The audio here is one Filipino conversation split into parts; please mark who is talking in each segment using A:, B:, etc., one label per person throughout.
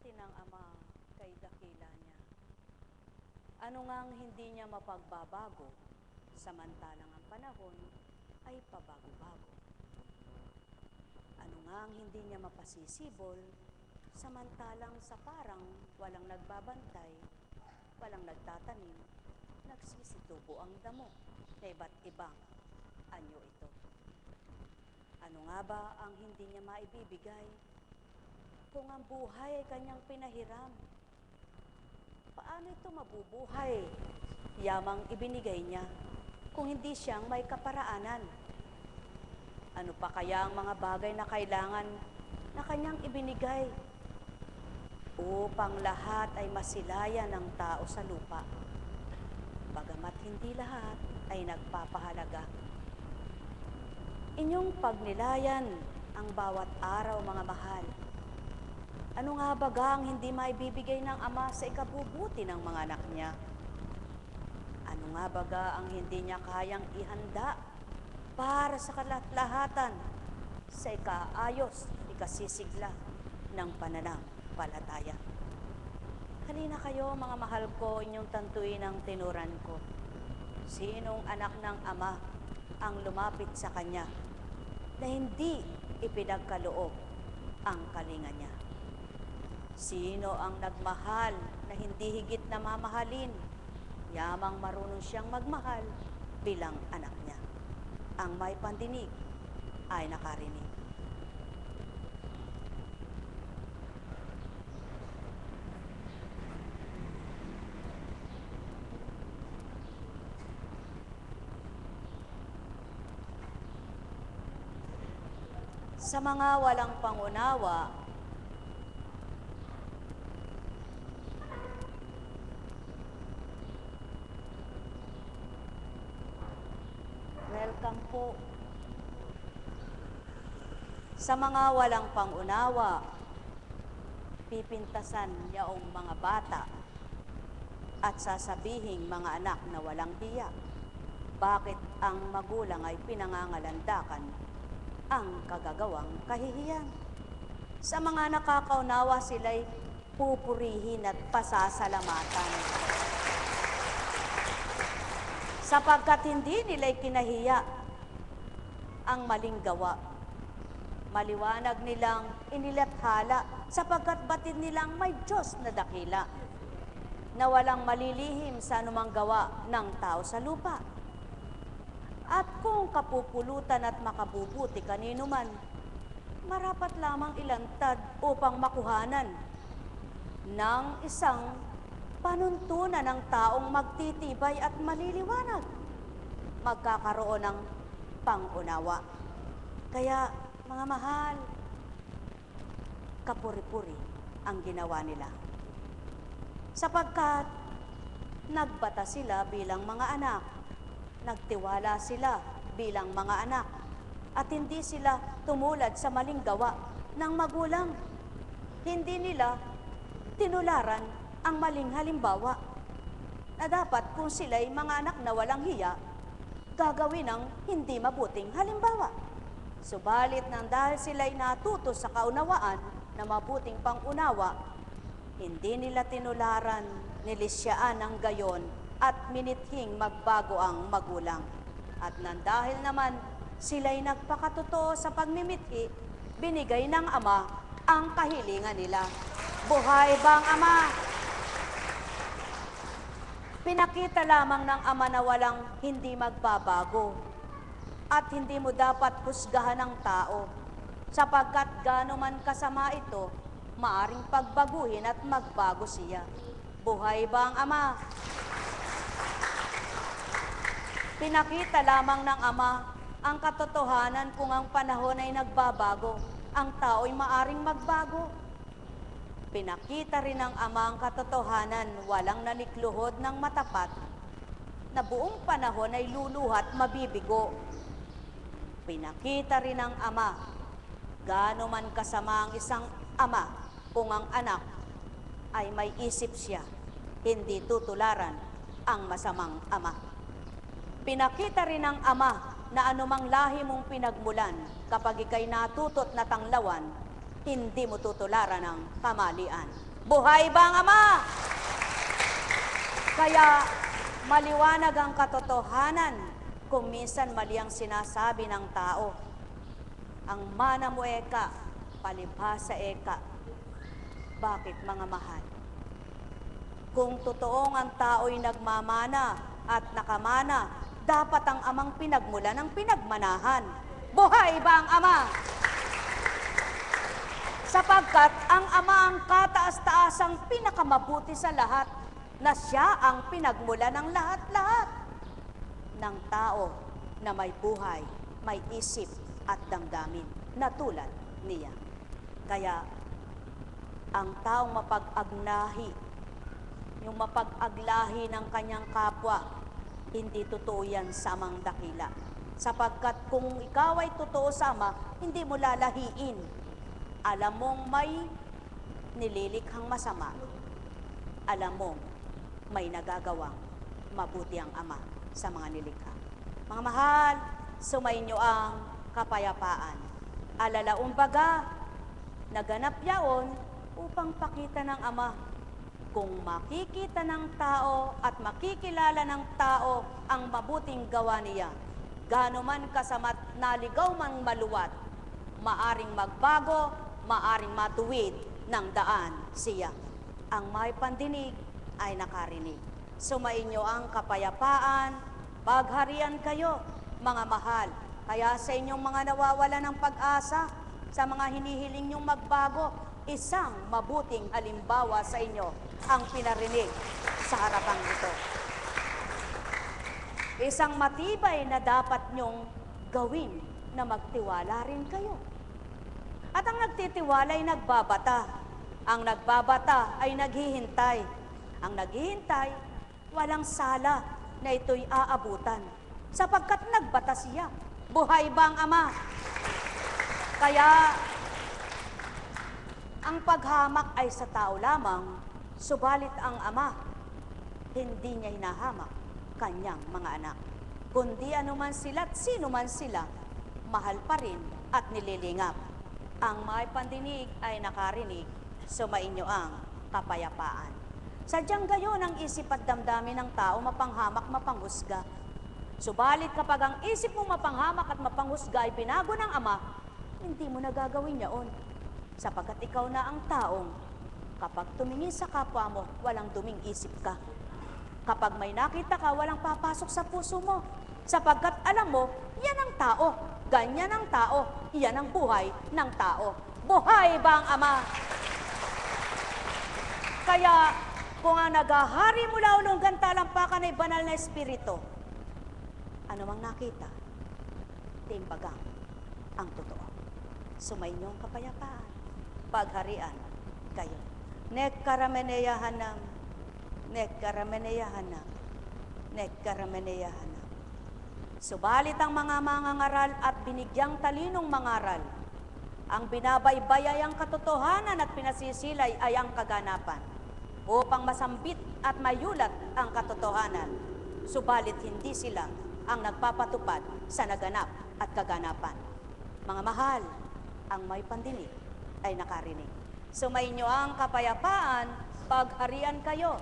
A: pagkabuti ng Ama kay dakila niya. Ano ngang hindi niya mapagbabago, samantalang ang panahon ay pabago-bago. Ano ngang hindi niya mapasisibol, samantalang sa parang walang nagbabantay, walang nagtatanim, nagsisitubo ang damo na iba't ibang anyo ito. Ano nga ba ang hindi niya maibibigay kung ang buhay ay kanyang pinahiram? Paano ito mabubuhay? Yamang ibinigay niya kung hindi siyang may kaparaanan. Ano pa kaya ang mga bagay na kailangan na kanyang ibinigay upang lahat ay masilayan ng tao sa lupa, bagamat hindi lahat ay nagpapahalaga? Inyong pagnilayan ang bawat araw, mga mahal. Ano nga baga ang hindi maibibigay ng Ama sa ikabubuti ng mga anak niya? Ano nga baga ang hindi niya kayang ihanda para sa kalahatan sa ikaayos, ikasisigla ng pananampalataya? Halina kayo, mga mahal ko, inyong tantuin ang tinuran ko. Sinong anak ng Ama ang lumapit sa Kanya na hindi ipinagkaloob ang kalinga niya? Sino ang nagmahal na hindi higit na mamahalin? Yamang marunong siyang magmahal bilang anak niya. Ang may pandinig ay nakarinig. Sa mga walang pangunawa, welcome po. Sa mga walang pangunawa, pipintasan yaong mga bata at sasabihing mga anak na walang hiya, bakit ang magulang ay pinangangalandakan ang kagagawang kahihiyan. Sa mga nakakaunawa, sila'y pupurihin at pasasalamatan, sapagkat hindi nila'y kinahiya ang maling gawa. Maliwanag nilang inilathala, sapagkat batid nilang may Diyos na dakila, na walang malilihim sa anumang gawa ng tao sa lupa. At kung kapupulutan at makabubuti kanino man, marapat lamang ilantad upang makuhanan ng isang panuntunan ng taong magtitibay at maliliwanag, magkakaroon ng pangunawa. Kaya, mga mahal, kapuri-puri ang ginawa nila, sapagkat nagbata sila bilang mga anak, nagtiwala sila bilang mga anak, at hindi sila tumulad sa maling gawa ng magulang. Hindi nila tinularan ang maling halimbawa na dapat kung sila'y mga anak na walang hiya, gagawin ng hindi mabuting halimbawa. Subalit nang dahil sila'y natuto sa kaunawaan na mabuting pangunawa, hindi nila tinularan, nilisyaan ang gayon at minithing magbago ang magulang. At nang dahil naman sila'y nagpakatotoo sa pagmimithi, binigay ng Ama ang kahilingan nila. Buhay bang Ama? Pinakita lamang ng Ama na walang hindi magbabago at hindi mo dapat husgahan ng tao, sapagkat gaano man kasama ito, maaring pagbaguhin at magbago siya. Buhay bang Ama? Pinakita lamang ng Ama ang katotohanan kung ang panahon ay nagbabago, ang tao'y maaring magbago. Pinakita rin ng Ama ang katotohanan, walang nalikluhod ng matapat, na buong panahon ay luluhat mabibigo. Pinakita rin ng Ama, gaano man kasama ang isang ama kung ang anak ay may isip siya, hindi tutularan ang masamang ama. Pinakita rin ng Ama na anumang lahi mong pinagmulan, kapag ikay natutot na tanglawan, hindi mo tutularan ng kamalian. Buhay ba ang Ama? Kaya maliwanag ang katotohanan kung minsan mali ang sinasabi ng tao. Ang mana mo eka, palibhasa eka. Bakit mga mahal? Kung totoong ang tao'y nagmamana at nakamana, dapat ang amang pinagmulan ang pinagmanahan. Buhay ba ang Ama? Sapagkat ang Ama ang kataas-taasang pinakamabuti sa lahat, na siya ang pinagmulan ng lahat-lahat ng tao na may buhay, may isip at damdamin na tulad niya. Kaya ang taong mapag-agnahi, yung mapag-aglahi ng kanyang kapwa, hindi totoo yan sa amang dakila. Sapagkat kung ikaw ay totoo sa Ama, hindi mo lalahiin. Alam mong may nililikhang masama. Alam mong may nagagawang mabuti ang Ama sa mga nilikha. Mga mahal, sumainyo ang kapayapaan. Alalaong baga, naganap yaon upang pakita ng Ama. Kung makikita ng tao at makikilala ng tao ang mabuting gawa niya, gaano man kasama't naligaw man maluwat, maaring magbago, maaring matuwid ng daan siya. Ang may pandinig ay nakarinig. Sumainyo ang kapayapaan, pagharian kayo, mga mahal. Kaya sa inyong mga nawawala ng pag-asa, sa mga hinihiling nyong magbago, isang mabuting halimbawa sa inyo ang pinarinig sa harapang ito. Isang matibay na dapat nyong gawin na magtiwala rin kayo. At ang nagtitiwala ay nagbabata. Ang nagbabata ay naghihintay. Ang naghihintay, walang sala na ito'y aabutan. Sapagkat nagbata siya. Buhay ba ang Ama? Kaya, ang paghamak ay sa tao lamang, subalit ang Ama, hindi niya hinahamak kanyang mga anak. Kundi anuman sila at sino man sila, mahal pa rin at nililingap. Ang may pandinig ay nakarinig, sumainyo ang kapayapaan. Sadyang gayon ang isip at damdamin ng tao, mapanghamak, mapanghusga. Subalit kapag ang isip mo mapanghamak at mapanghusga ay binago ng Ama, hindi mo nagagawin yaon. Sapagkat ikaw na ang taong, kapag tumingin sa kapwa mo, walang duming isip ka. Kapag may nakita ka, walang papasok sa puso mo. Sapagkat alam mo, yan ang tao. Ganyan ang tao. Yan ang buhay ng tao. Buhay ba ang Ama? Kaya, kung ang naghahari mula ulunggan talampakan ay banal na espiritu, ano mang nakita, timbagang ang totoo. Sumainyo ang kapayapaan, pagharian kayo. Nekkarameneyahanam, nekkarameneyahanam, nekkarameneyahanam. Subalit ang mga mangangaral at binigyang talinong mangaral, ang binabaybay ay ang katotohanan at pinasisilay ay ang kaganapan, upang masambit at mayulat ang katotohanan. Subalit hindi sila ang nagpapatupad sa naganap at kaganapan. Mga mahal, ang may pandinig ay nakarinig. Sumainyo ang kapayapaan, pagharian kayo,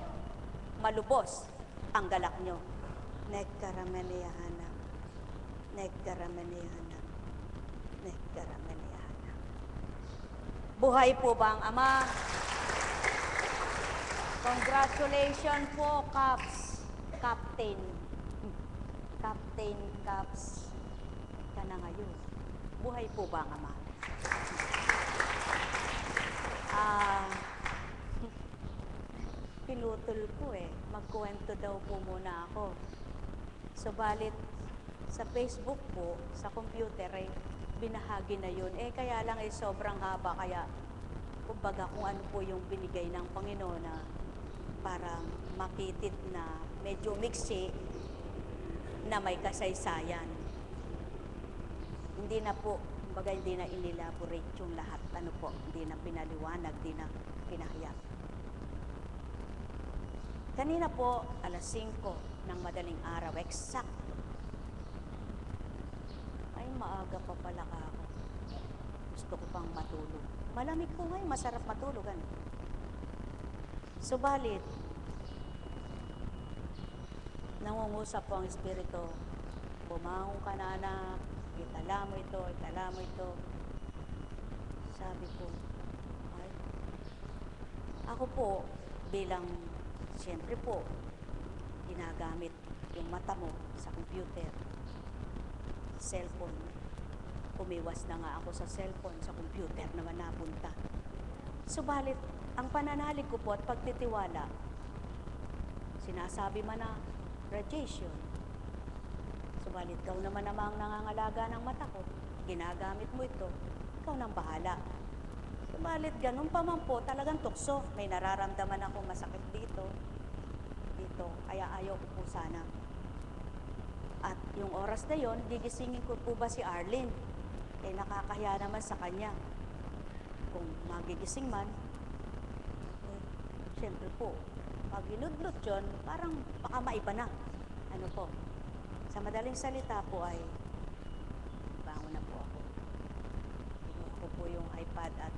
A: malubos ang galak nyo. Nekkarameneyahanam, nekkarameneyahanam, nekkarameneyahanam. Buhay po ba ang Ama? Congratulations po, Caps. Captain. Captain Caps. Ka na ngayon. Buhay po ba ang Ama? Pinutol ko magkuwento daw po muna ako. Subalit, sa Facebook po, sa computer binahagi na yun. Kaya lang sobrang haba, kaya kumbaga kung ano po yung binigay ng Panginoon na parang mapitit na medyo mixi na may kasaysayan. Hindi na po, kumbaga hindi na inelaborate yung lahat. Ano po, hindi na pinaliwanag, hindi na pinahayag. Kanina po, alas 5 ng madaling araw, exact. Ay, maaga pa pala ka ako. Gusto ko pang matulog. Malamig po ngayon, masarap matulog. Ano? Subalit, nangungusap po ang Espiritu. Bumangon ka na anak, itala mo ito, itala mo ito. Sabi ko, ay, ako po bilang, siyempre po, ginagamit yung mata mo sa computer, cellphone. Umiwas na nga ako sa cellphone, sa computer naman napunta. Subalit, ang pananalig ko po at pagtitiwala, sinasabi man na radiation. Subalit, ikaw naman namang nangangalaga ng mata ko, ginagamit mo ito, ikaw nang bahala. Subalit, ganun pa man po, talagang tukso. May nararamdaman ako masakit dito, kaya ayaw ko po sana. At yung oras na yon, gigisingin ko po ba si Arlene? Eh, nakakahiya naman sa kanya. Kung magigising man, eh, siyempre po, pag inudlot yun, parang baka maiba na. Ano po? Sa madaling salita po ay, bangon na po ako. Kinuha ko po yung iPad at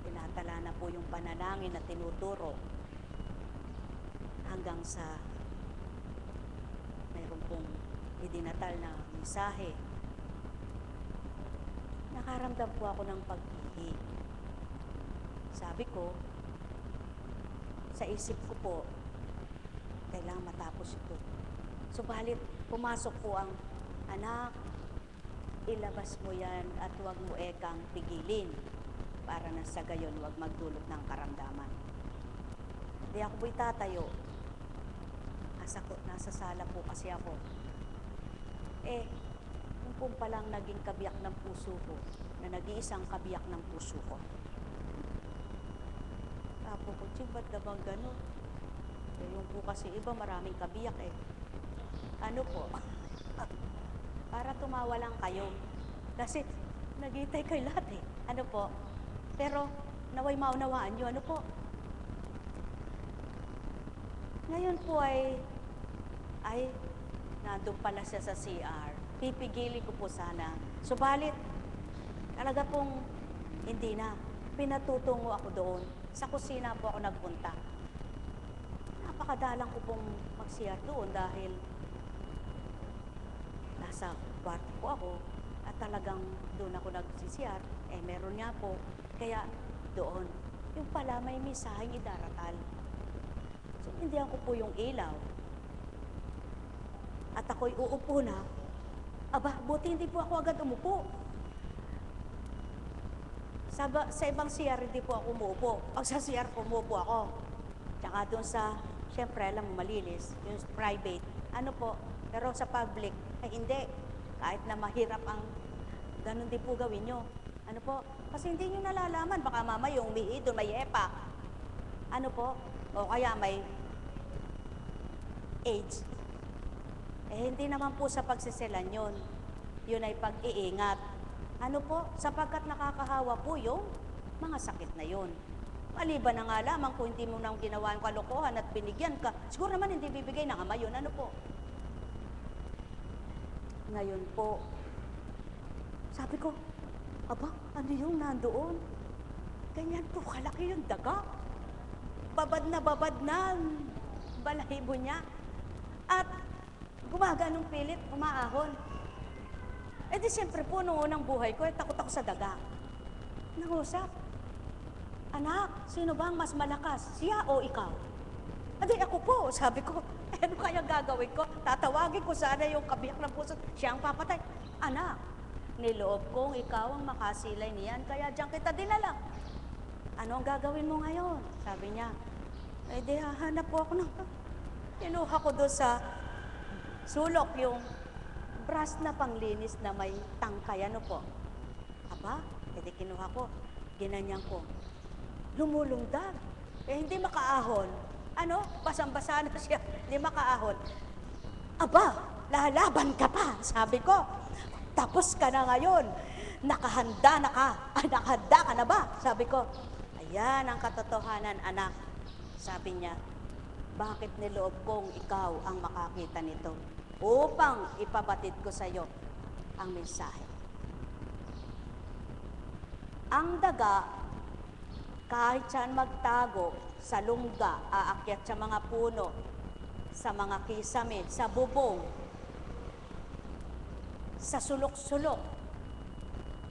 A: tinatala na po yung panalangin na tinuturo hanggang sa mayroon pong idinatal na mensahe. Nakaramdam po ako ng pag-ibig. Sabi ko, sa isip ko po, kailangan matapos ito. Subalit, pumasok po ang, anak, ilabas mo yan at huwag mo ekang pigilin para na sa gayon huwag magdulot ng karamdaman. Hindi ako po'y tatayo. Nasa sala po kasi ako. Eh, yung po palang naging kabiyak ng puso ko, na nag-iisang kabiyak ng puso ko. Tapo ko, Ching, ba't naman gano'n? Eh, yung po kasi iba, maraming kabiyak eh. Ano po? Para tumawa lang kayo. Kasi, nag-iitay kayo lahat eh. Ano po? Pero, naway maunawaan nyo, ano po? Ngayon po ay nandun pala siya sa CR. Pipigilin ko po sana. Subalit, talaga pong hindi na. Pinatutungo ako doon. Sa kusina po ako nagpunta. Napakadalang ko pong mag-CR doon dahil nasa kwarto po ako at talagang doon ako nag-CR. Eh, meron nga po. Kaya doon, yung pala may misaheng idaratal. So, hindi ko po yung ilaw. At ako'y uupo na. Aba, buti hindi po ako agad umupo. Sa ibang CR, hindi po ako umupo. Pag sa CR, umupo ako. Tsaka doon sa, syempre, alam mo, malinis, yung private. Ano po, pero sa public, ay hindi. Kahit na mahirap ang, ganun din po gawin nyo. Ano po, kasi hindi nyo nalalaman. Baka mama yung umihi, doon may epa. Ano po, o kaya may AIDS. Eh, hindi naman po sa pagsiselan yun. Yun ay pag-iingat. Ano po? Sapagkat nakakahawa po yung mga sakit na yun. Maliban na nga lamang kung hindi mo nang ginawa yung kalokohan at binigyan ka, siguro naman hindi bibigay ng ama yun. Ano po? Ngayon po, sabi ko, aba, ano yung nandoon? Ganyan po, kalaki yung daga. Babad na ang balahibo niya. At gumaganong pilit, umaahon. Eh di siyempre po, noong unang buhay ko, takot ako sa daga. Nangusap, anak, sino bang mas malakas, siya o ikaw? Adi ako po, sabi ko, ano kaya gagawin ko? Tatawagin ko sana yung kabiyak ng puso, siya ang papatay. Anak, niloob kong ikaw ang makasilay niyan, kaya diyan kita dinala. Ano ang gagawin mo ngayon? Sabi niya, eh di hahanap po ako ng... Kinuha ko doon sa sulok yung brass na panglinis na may tangkay, ano po. Aba, edi kinuha ko, ginanyan ko. Lumulungdag. Eh, hindi makaahon. Ano? Basang-basa na siya. Hindi makaahon. Aba, lalaban ka pa, sabi ko. Tapos ka na ngayon. Nakahanda ka na ba? Sabi ko, ayan ang katotohanan, anak. Sabi niya, bakit niloob kong ikaw ang makakita nito? Upang ipabatid ko sa iyo ang mensahe. Ang daga Kahit saan magtago, sa lungga, aakyat sa mga puno, sa mga kisame, sa bubong, sa sulok-sulok,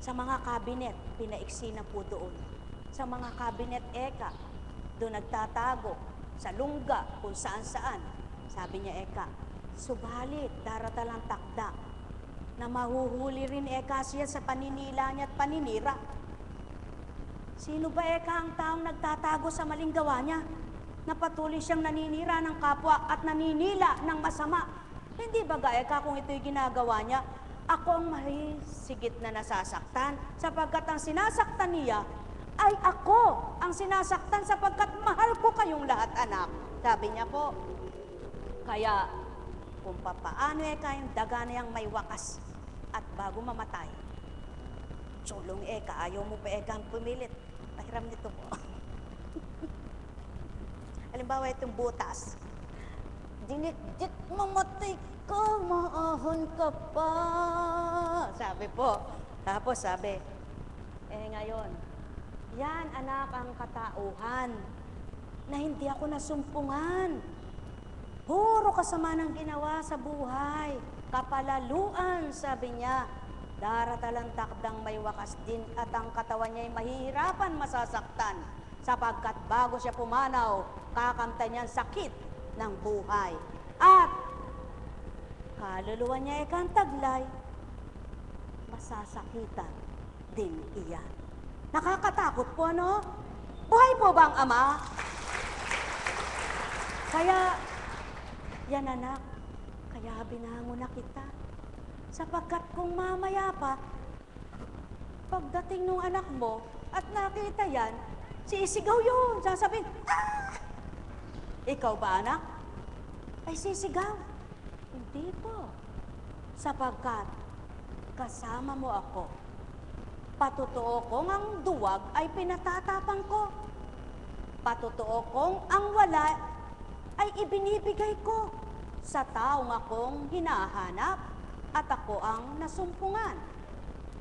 A: sa mga kabinet, pinaiksi na po doon. Sa mga kabinet eka, doon nagtatago, sa lungga, kung saan-saan. Sabi niya eka, subalit daratalang takda na mahuhuli rin eka siya sa paninila niya at paninira. Sino ba eka ang taong nagtatago sa maling gawa niya? Na patuloy siyang naninira ng kapwa at naninila ng masama. Hindi ba eka kung ito'y ginagawa niya, ako ang mahisigit na nasasaktan sapagkat ang sinasaktan niya ay ako ang sinasaktan sapagkat mahal ko kayong lahat, anak. Sabi niya po. Kaya kung papaano eka yung daga niyang may wakas at bago mamatay, sulong eka, ayaw mo pa eka ang pumilit. Pahiram nito po. Halimbawa itong butas. Dinit-dit mamatay ka, maahon ka pa. Sabi po. Tapos sabi, ngayon, yan anak ang katauhan na hindi ako nasumpungan. Puro kasama ng ginawa sa buhay. Kapalaluan, sabi niya. Daratalang takdang may wakas din at ang katawan niya ay mahihirapan masasaktan sapagkat bago siya pumanaw, kakamtan niya ang sakit ng buhay. At kaluluwa niya ay kang taglay, masasakitan din iyan. Nakakatakot po, ano? Buhay po ba ang Ama? Kaya, yan anak, kaya binangon na kita. Sapagkat kung mamaya pa, pagdating ng anak mo at nakita yan, sisigaw yun. Sasabihin, ah! Ikaw ba anak? Ay sisigaw. Hindi po. Sapagkat kasama mo ako. Patotoo kong ang duwag ay pinatatapang ko. Patotoo kong ang wala ay ibinibigay ko sa taong akong hinahanap at ako ang nasumpungan.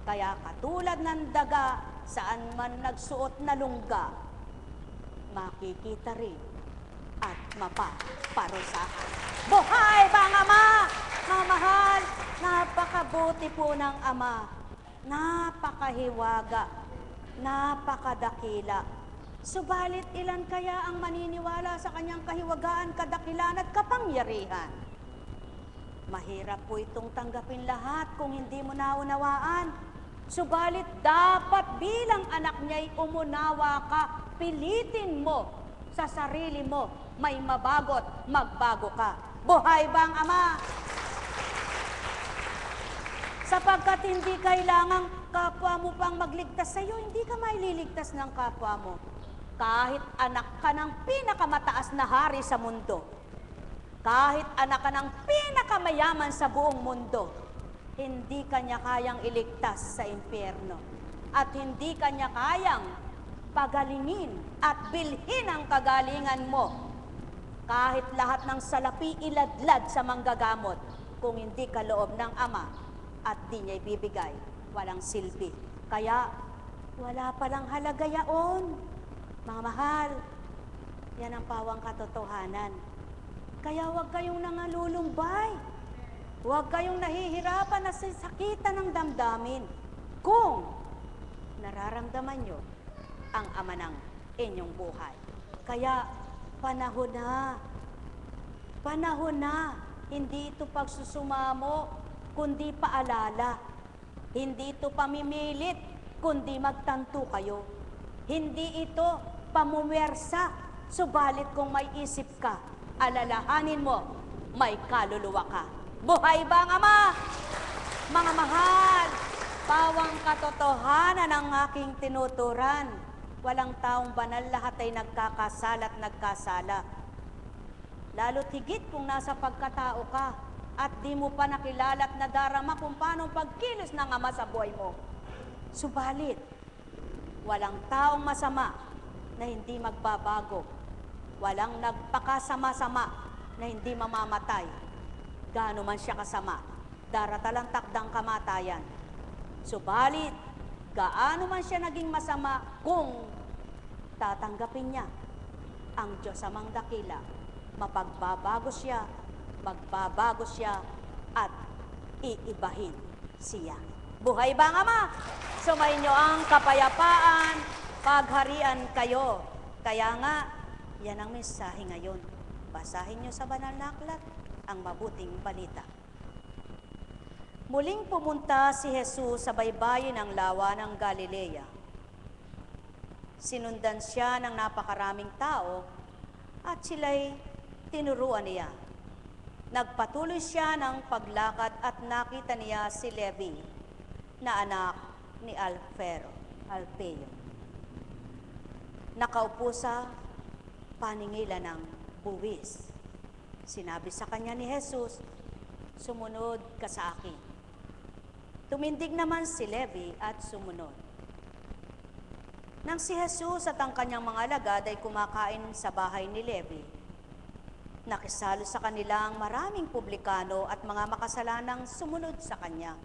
A: Kaya katulad ng daga saan man nagsuot na lungga, makikita rin at mapaparusahan. Buhay ba ang Ama? Mga mahal, napakabuti po ng Ama. Napakahiwaga, napakadakila. Subalit ilan kaya ang maniniwala sa kanyang kahiwagaan, kadakilan at kapangyarihan? Mahirap po itong tanggapin lahat kung hindi mo naunawaan. Subalit dapat bilang anak niya'y umunawa ka, pilitin mo sa sarili mo, may mabagot, magbago ka. Buhay ba ang Ama? Sapagkat hindi kailangang kapwa mo pang magligtas sa iyo, hindi ka maililigtas ng kapwa mo. Kahit anak ka ng pinakamataas na hari sa mundo, kahit anak ka ng pinakamayaman sa buong mundo, hindi kanya kayang iligtas sa impyerno. At hindi kanya kayang pagalingin at bilhin ang kagalingan mo. Kahit lahat ng salapi iladlad sa manggagamot, kung hindi ka loob ng Ama at di niya ibibigay, walang silbi. Kaya wala palang halaga yaon. Mga mahal, yan ang pawang katotohanan. Kaya huwag kayong nangalulumbay. Huwag kayong nahihirapan na sakitan ng damdamin kung nararamdaman nyo ang Ama ng inyong buhay. Kaya panahon na. Panahon na. Hindi ito pagsusumamo, kundi paalala. Hindi ito pamimilit, kundi magtanto kayo. Hindi ito pamumwersa, subalit kung may isip ka, alalahanin mo, may kaluluwa ka. Buhay ba ang Ama? Mga mahal, pawang katotohanan ang aking tinuturan. Walang taong banal, lahat ay nagkakasala at nagkasala. Lalo't higit kung nasa pagkatao ka at di mo pa nakilala at nadarama kung paano pagkilos ng Ama sa buhay mo. Subalit, walang taong masama na hindi magbabago. Walang nagpakasama-sama na hindi mamamatay. Gaano man siya kasama, daratalang takdang kamatayan. Subalit, gaano man siya naging masama kung tatanggapin niya ang Diyos Amang Dakila. Mapagbabago siya, magbabago siya, at iibahin siya. Buhay ba ang Ama? Sumainyo ang kapayapaan, pagharian kayo. Kaya nga, yan ang mensahe ngayon. Basahin nyo sa banal na aklat ang mabuting balita. Muling pumunta si Jesus sa baybayin ng lawa ng Galilea. Sinundan siya ng napakaraming tao at sila'y tinuruan niya. Nagpatuloy siya ng paglakad at nakita niya si Levi na anak ni Alfeo. Nakaupo sa paningilan ng buwis. Sinabi sa kanya ni Jesus, "Sumunod ka sa akin." Tumindig naman si Levi at sumunod. Nang si Jesus at ang kanyang mga alagad ay kumakain sa bahay ni Levi, nakisalo sa kanila ang maraming publikano at mga makasalanang sumunod sa kanya.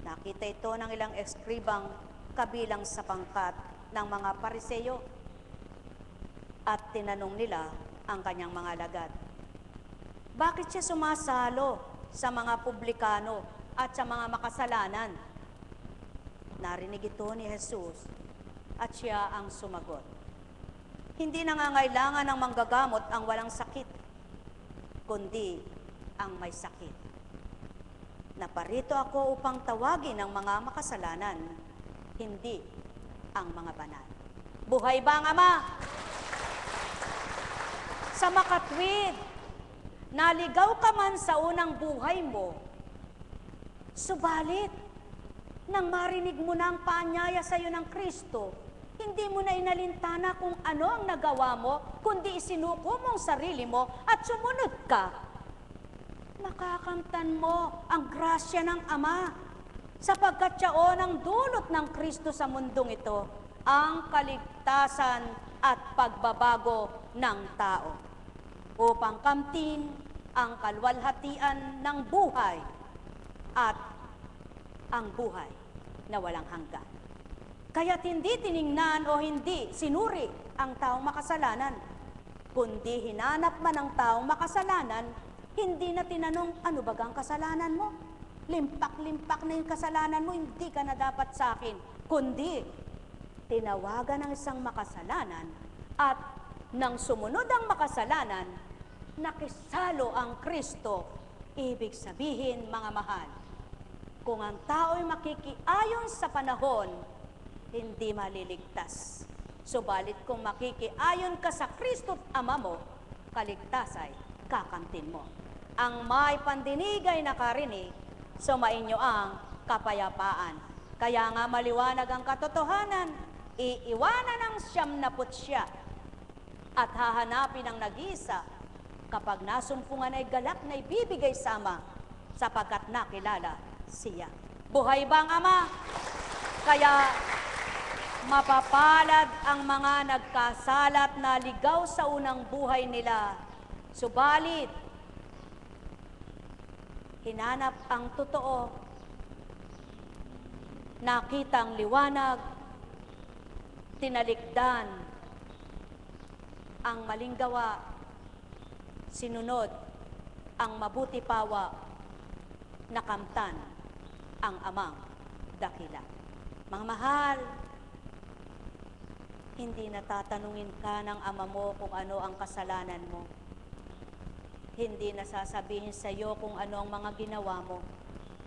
A: Nakita ito ng ilang eskribang kabilang sa pangkat ng mga Pariseyo at tinanong nila ang kanyang mga alagad, bakit siya sumasalo sa mga publikano at sa mga makasalanan? Narinig ito ni Jesus at siya ang sumagot, hindi nangangailangan ng manggagamot ang walang sakit, kundi ang may sakit. Naparito ako upang tawagin ang mga makasalanan, hindi ang mga banal. Buhay ba ang Ama? Sa makatwid, naligaw ka man sa unang buhay mo, subalit, nang marinig mo na ang paanyaya sa iyo ng Kristo, hindi mo na inalintana kung ano ang nagawa mo, kundi isinuko mo ang sarili mo at sumunod ka. Makakamtan mo ang grasya ng Ama, sapagkat siyaon ang dulot ng Kristo sa mundong ito, ang kaligtasan at pagbabago ng tao, upang kamtin ang kalwalhatian ng buhay at ang buhay na walang hanggan. Kaya't hindi tiningnan o hindi sinuri ang taong makasalanan, kundi hinanap man ang taong makasalanan, hindi na tinanong, ano bagang kasalanan mo? Limpak-limpak na yung kasalanan mo, hindi ka na dapat sa akin. Kundi, tinawagan ng isang makasalanan at nang sumunod ang makasalanan, nakisalo ang Kristo. Ibig sabihin, mga mahal, kung ang tao'y makikiayon sa panahon, hindi maliligtas. Subalit kung makikiayon ka sa Kristo't Ama mo, kaligtasay kakamtin mo. Ang may pandinig ay nakarinig, sumainyo ang kapayapaan. Kaya nga maliwanag ang katotohanan, iiwanan ang 99 at hahanapin ang nag-iisa. Kapag nasumpungan ay galak na ibibigay sa Ama, sapagkat nakilala siya. Buhay ba ang Ama? Kaya mapapalad ang mga nagkasalat na ligaw sa unang buhay nila. Subalit, hinanap ang totoo, nakitang liwanag, tinalikdan ang maling gawa, sinunod ang mabuti pawa, nakamtan ang Amang Dakila. Mga mahal, hindi natatanungin ka ng Ama mo kung ano ang kasalanan mo. Hindi nasasabihin sa iyo kung ano ang mga ginawa mo,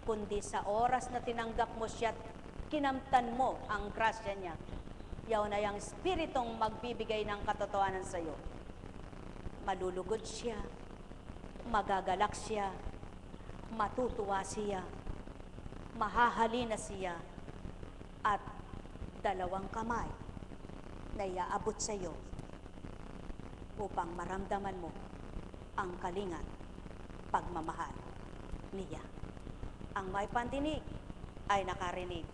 A: kundi sa oras na tinanggap mo siya, kinamtan mo ang grasya niya. Yaw na yung Espiritong magbibigay ng katotohanan sa iyo. Malulugod siya, magagalak siya, matutuwa siya, mahahalina siya, at dalawang kamay na iaabot sa iyo upang maramdaman mo ang kalingat pagmamahal niya. Ang may pandinig ay nakarinig.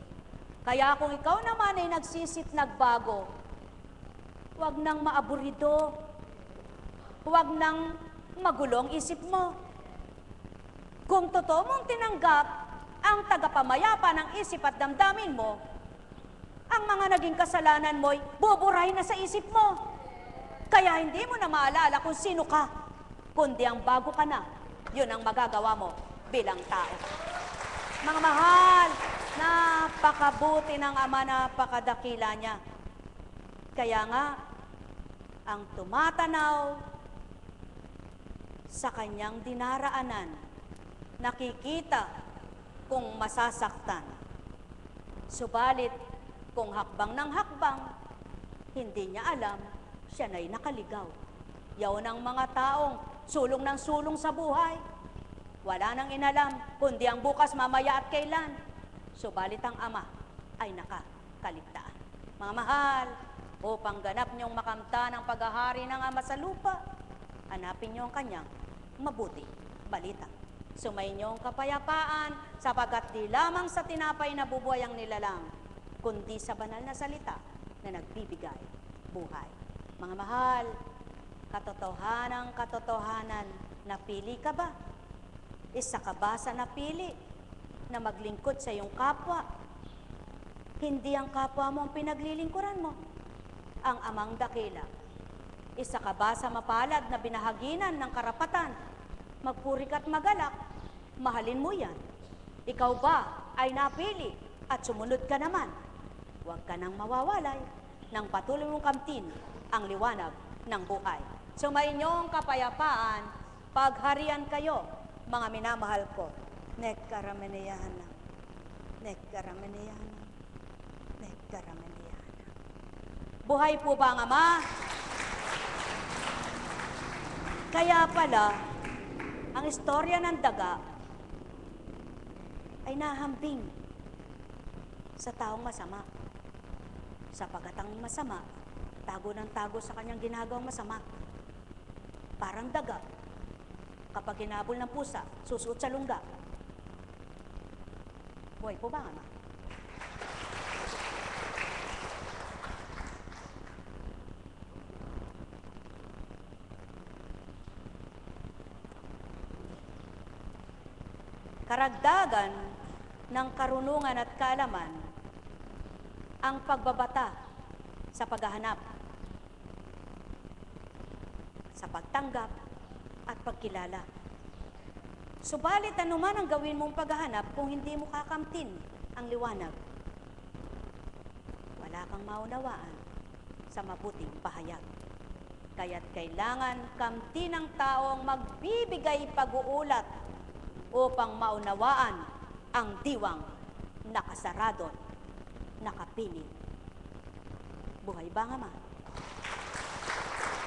A: Kaya kung ikaw naman ay nagsisit nagbago, huwag nang maaburido, huwag nang magulong isip mo. Kung totoo mong tinanggap ang tagapamayapa ng isip at damdamin mo, Ang mga naging kasalanan mo'y buburahin na sa isip mo. Kaya hindi mo na maalala kung sino ka, kundi ang bago ka na, yun ang magagawa mo bilang tao. Mga mahal, napakabuti ng Ama, napakadakila niya. Kaya nga, ang tumatanaw sa kanyang dinaraanan, nakikita kung masasaktan. Subalit, kung hakbang ng hakbang, hindi niya alam, siya na'y nakaligaw. Yaon ang mga taong sulong ng sulong sa buhay. Wala nang inalam, kundi ang bukas, mamaya at kailan. Subalit ang Ama ay nakakaligtaan. Mga mahal, upang ganap niyong makamta ng paghahari ng Ama sa lupa, hanapin niyo ang kanyang mabuti balita. Sumayin niyo ang kapayapaan, sapagkat di lamang sa tinapay na bubuhay ang nilalang, kundi sa banal na salita na nagbibigay buhay. Mga mahal, katotohanan, napili ka ba? Isa ka ba sa napili na maglingkod sa iyong kapwa? Hindi ang kapwa mo ang pinaglilingkuran mo, ang Amang dakila. Isa ka ba sa mapalad na binahaginan ng karapatan? Magpuri ka't magalak, mahalin mo yan. Ikaw ba ay napili at sumunod ka naman? Huwag ka nang mawawalay ng patuloy mong kamtin ang liwanag ng buhay. Sumayin niyo ang kapayapaan, pagharian kayo, mga minamahal ko. Nekkarameneyahanam, nekkarameneyahanam, nekkarameneyahanam. Buhay po ba ang Ama? Kaya pala, ang istorya ng daga ay nahambing sa taong masama. Sapagat ang masama, tago ng tago sa kanyang ginagawang masama. Parang daga, kapag hinabol ng pusa, susuot sa lungga. Buhay po ba, Ama? Karagdagan ng karunungan at kaalaman ang pagbabata sa paghahanap, sa pagtanggap at pagkilala. Subalit anuman ang gawin mong paghahanap kung hindi mo kakamtin ang liwanag, wala kang maunawaan sa mabuting pahayag. Kaya't kailangan kamtin ng taong magbibigay pag-uulat upang maunawaan ang diwang nakasarado, nakapiling. Buhay ba, Ama?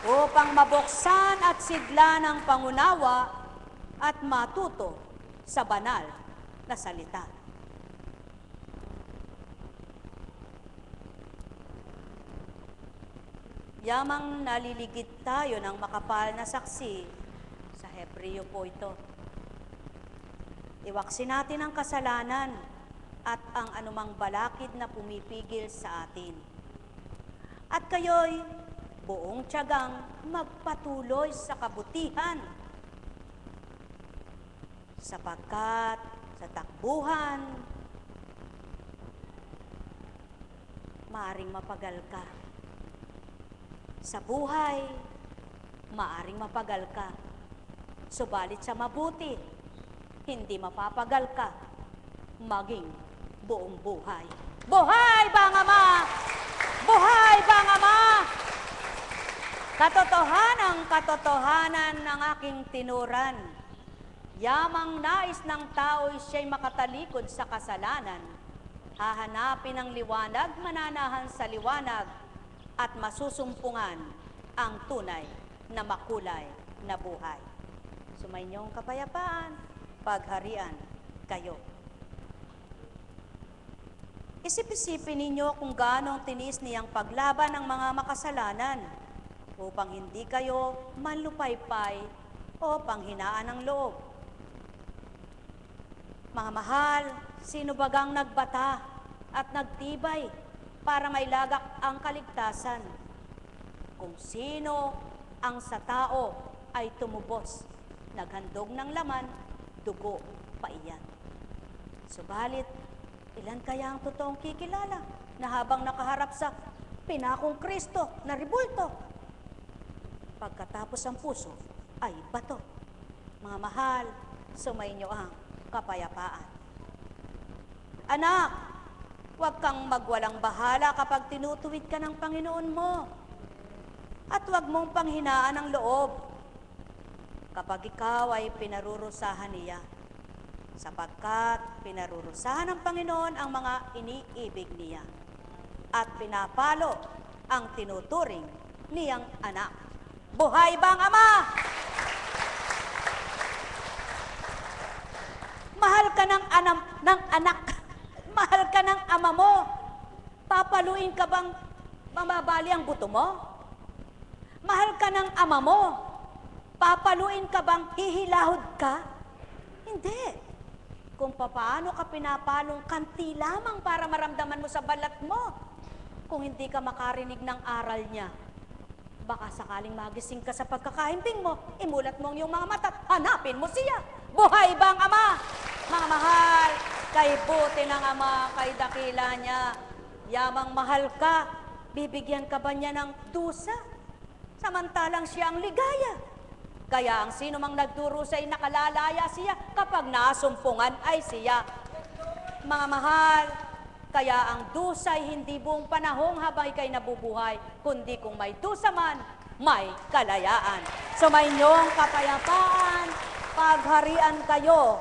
A: Upang mabuksan at sigla ng pangunawa at matuto sa banal na salita. Yamang naliligid tayo ng makapal na saksi, sa Hebreo po ito. Iwaksin natin ang kasalanan at ang anumang balakid na pumipigil sa atin. At kayo'y buong tiyagang magpatuloy sa kabutihan, sapagkat sa takbuhan, maaring mapagal ka. Sa buhay, maaring mapagal ka. Subalit sa mabuti, hindi mapapagal ka maging buong buhay. Buhay ba ang Ama? Buhay ba ang Ama? Katotohanan ng aking tinuran. Yamang nais ng tao'y siya'y makatalikod sa kasalanan. Hahanapin ang liwanag, mananahan sa liwanag, at masusumpungan ang tunay na makulay na buhay. Sumayin ang kapayapaan, pagharian kayo. Isip-isipin ninyo kung gaano tinis niyang paglaban ng mga makasalanan upang hindi kayo manlupaypay o panghinaan ng loob. Mga mahal, sino bagang nagbata at nagtibay para mailagak ang kaligtasan? Kung sino ang sa tao ay tumubos, naghandog ng laman, dugo pa iyan. Subalit, Ilan kaya ang totoong kikilala na habang nakaharap sa pinakong Kristo na ribulto, pagkatapos ang puso ay bato? Mga mahal, sumainyo ang kapayapaan. Anak, huwag kang magwalang bahala kapag tinutuwid ka ng Panginoon mo. At huwag mong panghinaan ang loob kapag ikaw ay pinarurusahan niya, sapagkat pinarurusahan ng Panginoon ang mga iniibig niya at pinapalo ang tinuturing niyang anak. Buhay ba ang Ama? Mahal ka ng anak. Mahal ka ng ama mo. Papaluin ka bang mamabali ang buto mo? Mahal ka ng ama mo. Papaluin ka bang hihilahod ka? Hindi. Kung paano ka pinapalong kanti lamang para maramdaman mo sa balat mo. Kung hindi ka makarinig ng aral niya, baka sakaling magising ka sa pagkakahimbing mo, imulat mo ang iyong mga mata at hanapin mo siya. Buhay ba ang Ama? Mga mahal, kay buti ng Ama, kay dakila niya, yamang mahal ka, bibigyan ka ba niya ng dusa? Samantalang siya ang ligaya. Kaya ang sino mang nagdurusa ay nakalalaya siya kapag nasumpungan ay siya. Mga mahal, kaya ang dusa ay hindi buong panahong habang ikay nabubuhay, kundi kung may dusa man, may kalayaan. Sumainyo kapayapaan, pagharian kayo,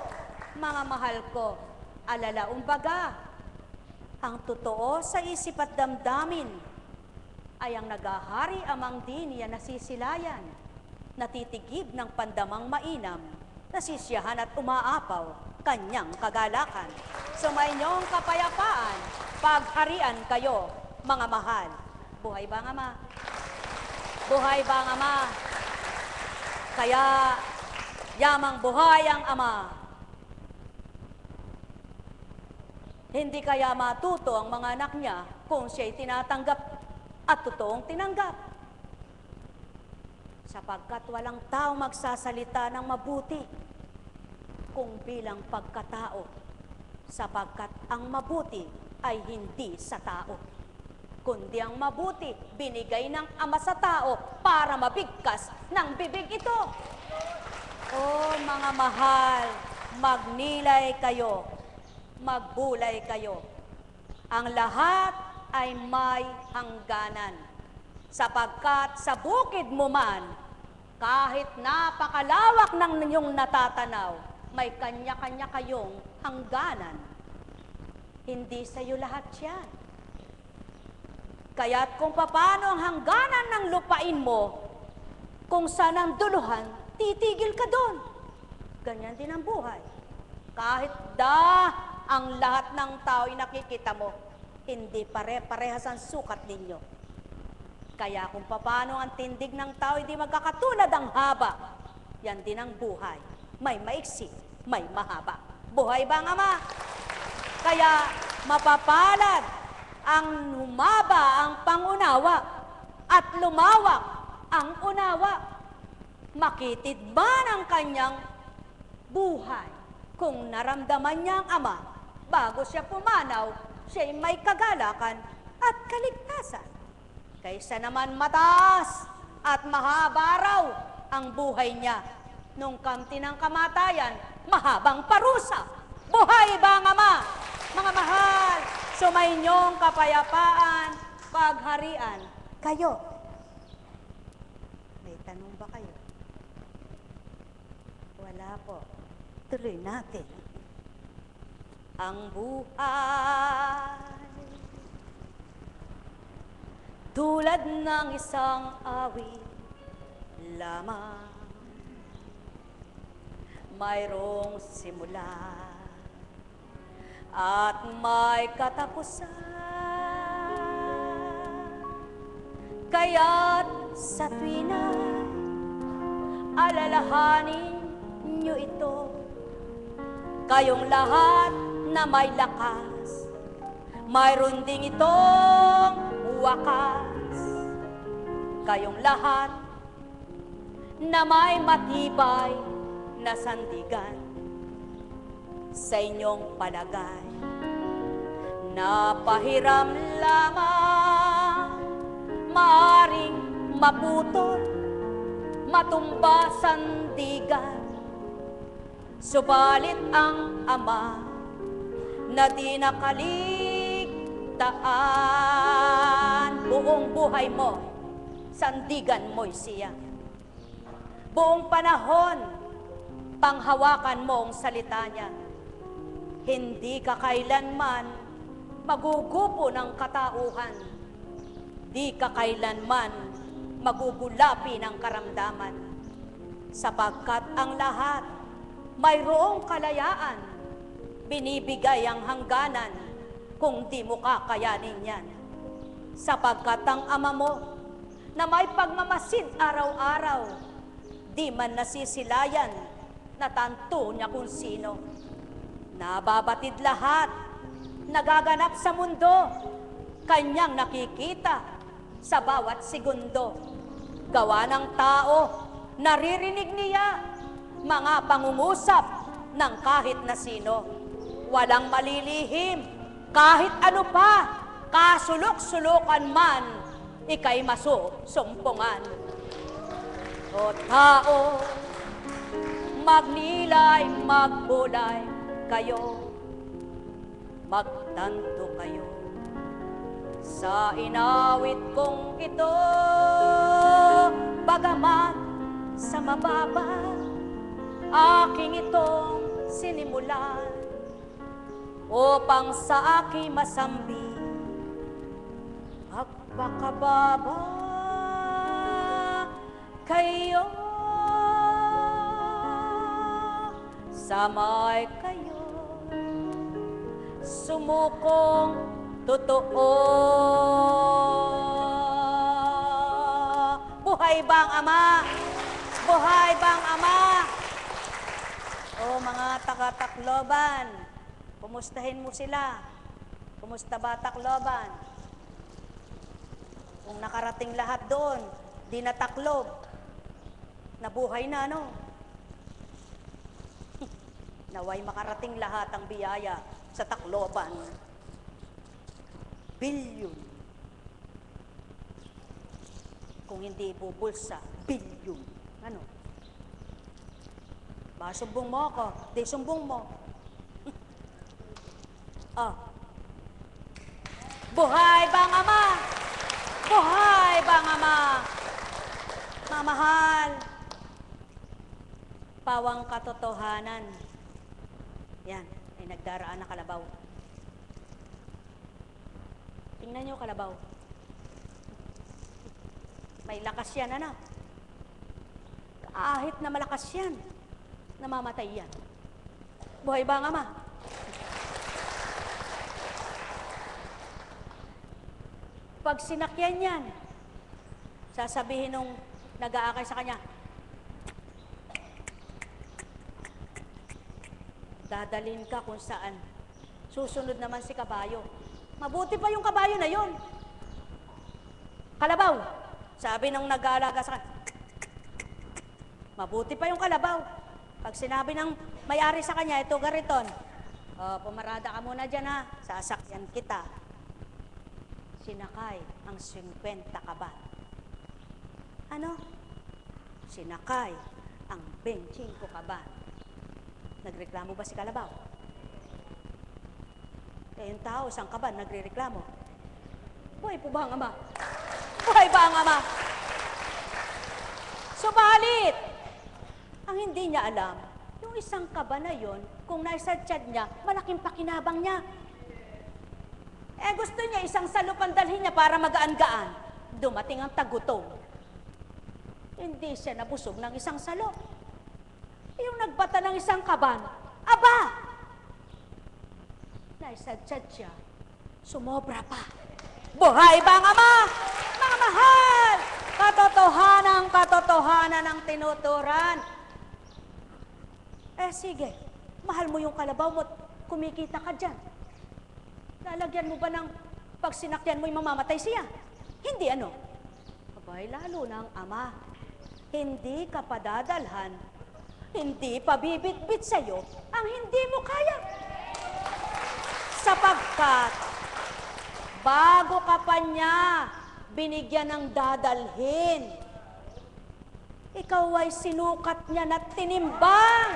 A: mga mahal ko. Alalaong baga, ang totoo sa isip at damdamin ay ang nagahari amang di niya nasisilayan, natitigib ng pandamang mainam, nasisiyahan at umaapaw kanyang kagalakan. Sumainyong kapayapaan, pagharian kayo, mga mahal. Buhay ba ang Ama? Buhay ba ang Ama? Kaya, yamang buhay ang Ama. Hindi kaya matuto ang mga anak niya kung siya'y tinatanggap at totoong tinanggap. Sapagkat walang tao magsasalita ng mabuti kung bilang pagkatao, sapagkat ang mabuti ay hindi sa tao, kundi ang mabuti binigay ng Ama sa tao para mabigkas ng bibig ito. Oh, mga mahal, magnilay kayo, magbulay kayo. Ang lahat ay may hangganan, sapagkat sa bukid mo man, kahit napakalawak ng inyong natatanaw, may kanya-kanya kayong hangganan. Hindi sa iyo lahat yan. Kaya't kung paano ang hangganan ng lupain mo, kung saan ang duluhan, titigil ka doon. Ganyan din ang buhay. Kahit ang lahat ng tao ay nakikita mo, hindi pare-parehas ang sukat ninyo. Kaya kung paano ang tindig ng tao hindi magkakatulad ang haba, yan din ang buhay. May maiksi, may mahaba. Buhay ba ang Ama? Kaya mapapalad ang humaba ang pangunawa at lumawak ang unawa. Makitid ba ng kanyang buhay kung naramdaman niya ang Ama bago siya pumanaw, siya'y may kagalakan at kaligtasan. Kaysa naman mataas at mahaba raw ang buhay niya, nung kamti ng kamatayan, mahabang parusa. Buhay ba ang Ama? Mga mahal, sumainyong kapayapaan, pagharian kayo. May tanong ba kayo? Wala po. Tuloy natin. Ang buhay tulad ng isang awit lamang, mayroong simula at may katapusan. Kaya't sa tuwina alalahanin niyo ito, kayong lahat na may lakas, mayroon ding itong wakas. Kayong lahat na may matibay na sandigan, sa inyong palagay Napahiram lamang, maaring maputol, matumba sandigan. Subalit ang ama na di nakaligtaan, buong buhay mo, sandigan mo'y siya. Buong panahon, panghawakan mo ang salita niya. Hindi ka kailanman magugupo ng katauhan. Di ka kailanman magugulapi ng karamdaman. Sapagkat ang lahat mayroong kalayaan, binibigay ang hangganan kung di mo kakayanin yan. Sapagkat ang ama mo na may pagmamasid araw-araw, di man nasisilayan, natanto niya kung sino. Nababatid lahat, nagaganap sa mundo, kanyang nakikita sa bawat segundo. Gawa ng tao, naririnig niya mga pangungusap ng kahit na sino. Walang malilihim, kahit ano pa, kasulok-sulukan man, ika'y masusumpungan. O tao, magnilay, magbulay kayo, magtanto kayo sa inawit kong ito, bagamat sa mababa aking itong sinimulan, upang sa aking masambi magpakababa kayo, samay kayo, sumukong totoo. Buhay bang Ama? Buhay bang Ama? O mga taga-Tacloban, kumustahin mo sila. Kumusta ba Tacloban? Kung nakarating lahat doon, di na Taclob, nabuhay na, no? Naway makarating lahat ang biyaya sa Tacloban. Bilyon. Kung hindi bubulsa, bilyon. Ano? Ba, sumbong mo ako. Di, sumbong mo. Ah. Buhay bang Ama? Buhay bang Ama? Mamahal. Pawang katotohanan. Yan, ay nagdaraan na kalabaw. Tingnan nyo kalabaw. May lakas yan, ano? Kahit na malakas yan, namamatay yan. Buhay ba ang Ama? Pag sinakyan yan, sasabihin nung nag-aakay sa kanya, dadalhin ka kung saan. Susunod naman si kabayo. Mabuti pa yung kabayo na yon. Kalabaw, sabi nung nag-aalaga sa kanya, mabuti pa yung kalabaw. Pag sinabi ng may-ari sa kanya, ito gariton, pumarada ka muna dyan, ha, sasakyan kita. Sinakay ang 50 kaban. Ano? Sinakay ang 25 kaban. Nagreklamo ba si kalabaw? Kaya yung tao, isang kaban, nagre-reklamo. Buhay po ba ang Ama? Buhay ba ang Ama? Subalit, ang hindi niya alam, yung isang kaban na yon, kung naisadyad niya, malaking pakinabang niya. Gusto niya isang salupan dalhin niya para magaan-gaan. Dumating ang tagutom. Hindi siya nabusog ng isang salo. Yung nagbata ng isang kaban, aba! Naisadyad siya, sumobra pa. Buhay ba ang Ama? Mga mahal! Katotohanan ang tinuturan. Sige, mahal mo yung kalabaw mo, kumikita ka dyan. Lalagyan mo ba ng pag sinakyan mo yung mamamatay siya? Hindi, ano? Abay, lalo na ang Ama. Hindi ka padadalhan, hindi pabibitbit sa'yo ang hindi mo kaya. Sapagkat bago ka pa niya binigyan ng dadalhin. Ikaw ay sinukat niya na tinimbang.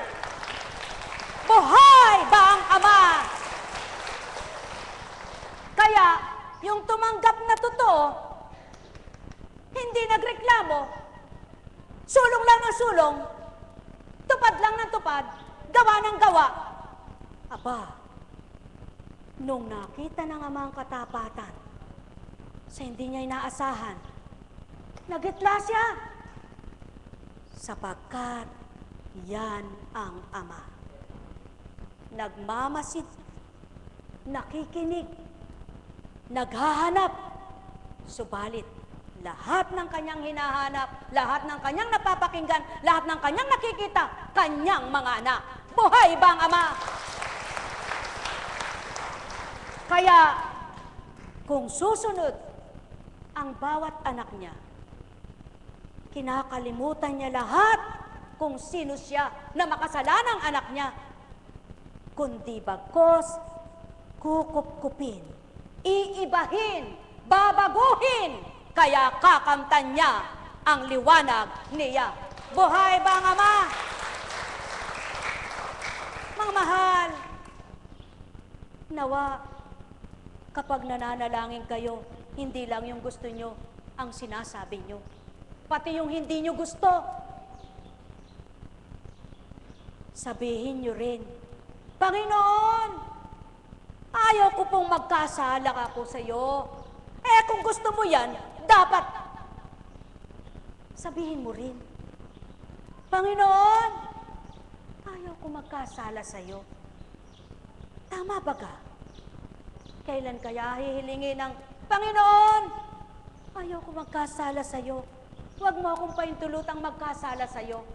A: Buhay ba ang Ama? Kaya, yung tumanggap na totoo, hindi nagreklamo, sulong lang ng sulong, tupad lang ng tupad, gawa ng gawa. Aba, nung nakita ng Ama ang katapatan, sa hindi niya inaasahan, nagitla siya. Sapagkat yan ang Ama. Nagmamasid, nakikinig, naghahanap, subalit lahat ng kanyang hinahanap, lahat ng kanyang napapakinggan, lahat ng kanyang nakikita, kanyang mga anak. Buhay ba ang Ama? Kaya, kung susunod ang bawat anak niya, kinakalimutan niya lahat kung sino siya na makasalanang anak niya, kundi bagkos kukupkupin, iibahin, babaguhin, kaya kakamtan niya ang liwanag niya. Buhay ba ang Ama? Mga mahal, nawa kapag nananalangin kayo, hindi lang yung gusto nyo ang sinasabi nyo, pati yung hindi nyo gusto, sabihin nyo rin, Panginoon, ayaw ko pong magkasala ako sa iyo. Kung gusto mo yan, dapat sabihin mo rin, Panginoon, ayaw ko magkasala sa iyo. Tama ba ka? Kailan kaya hihilingin ng Panginoon, ayaw ko magkasala sa iyo. Huwag mo akong paintulutang magkasala sa iyo.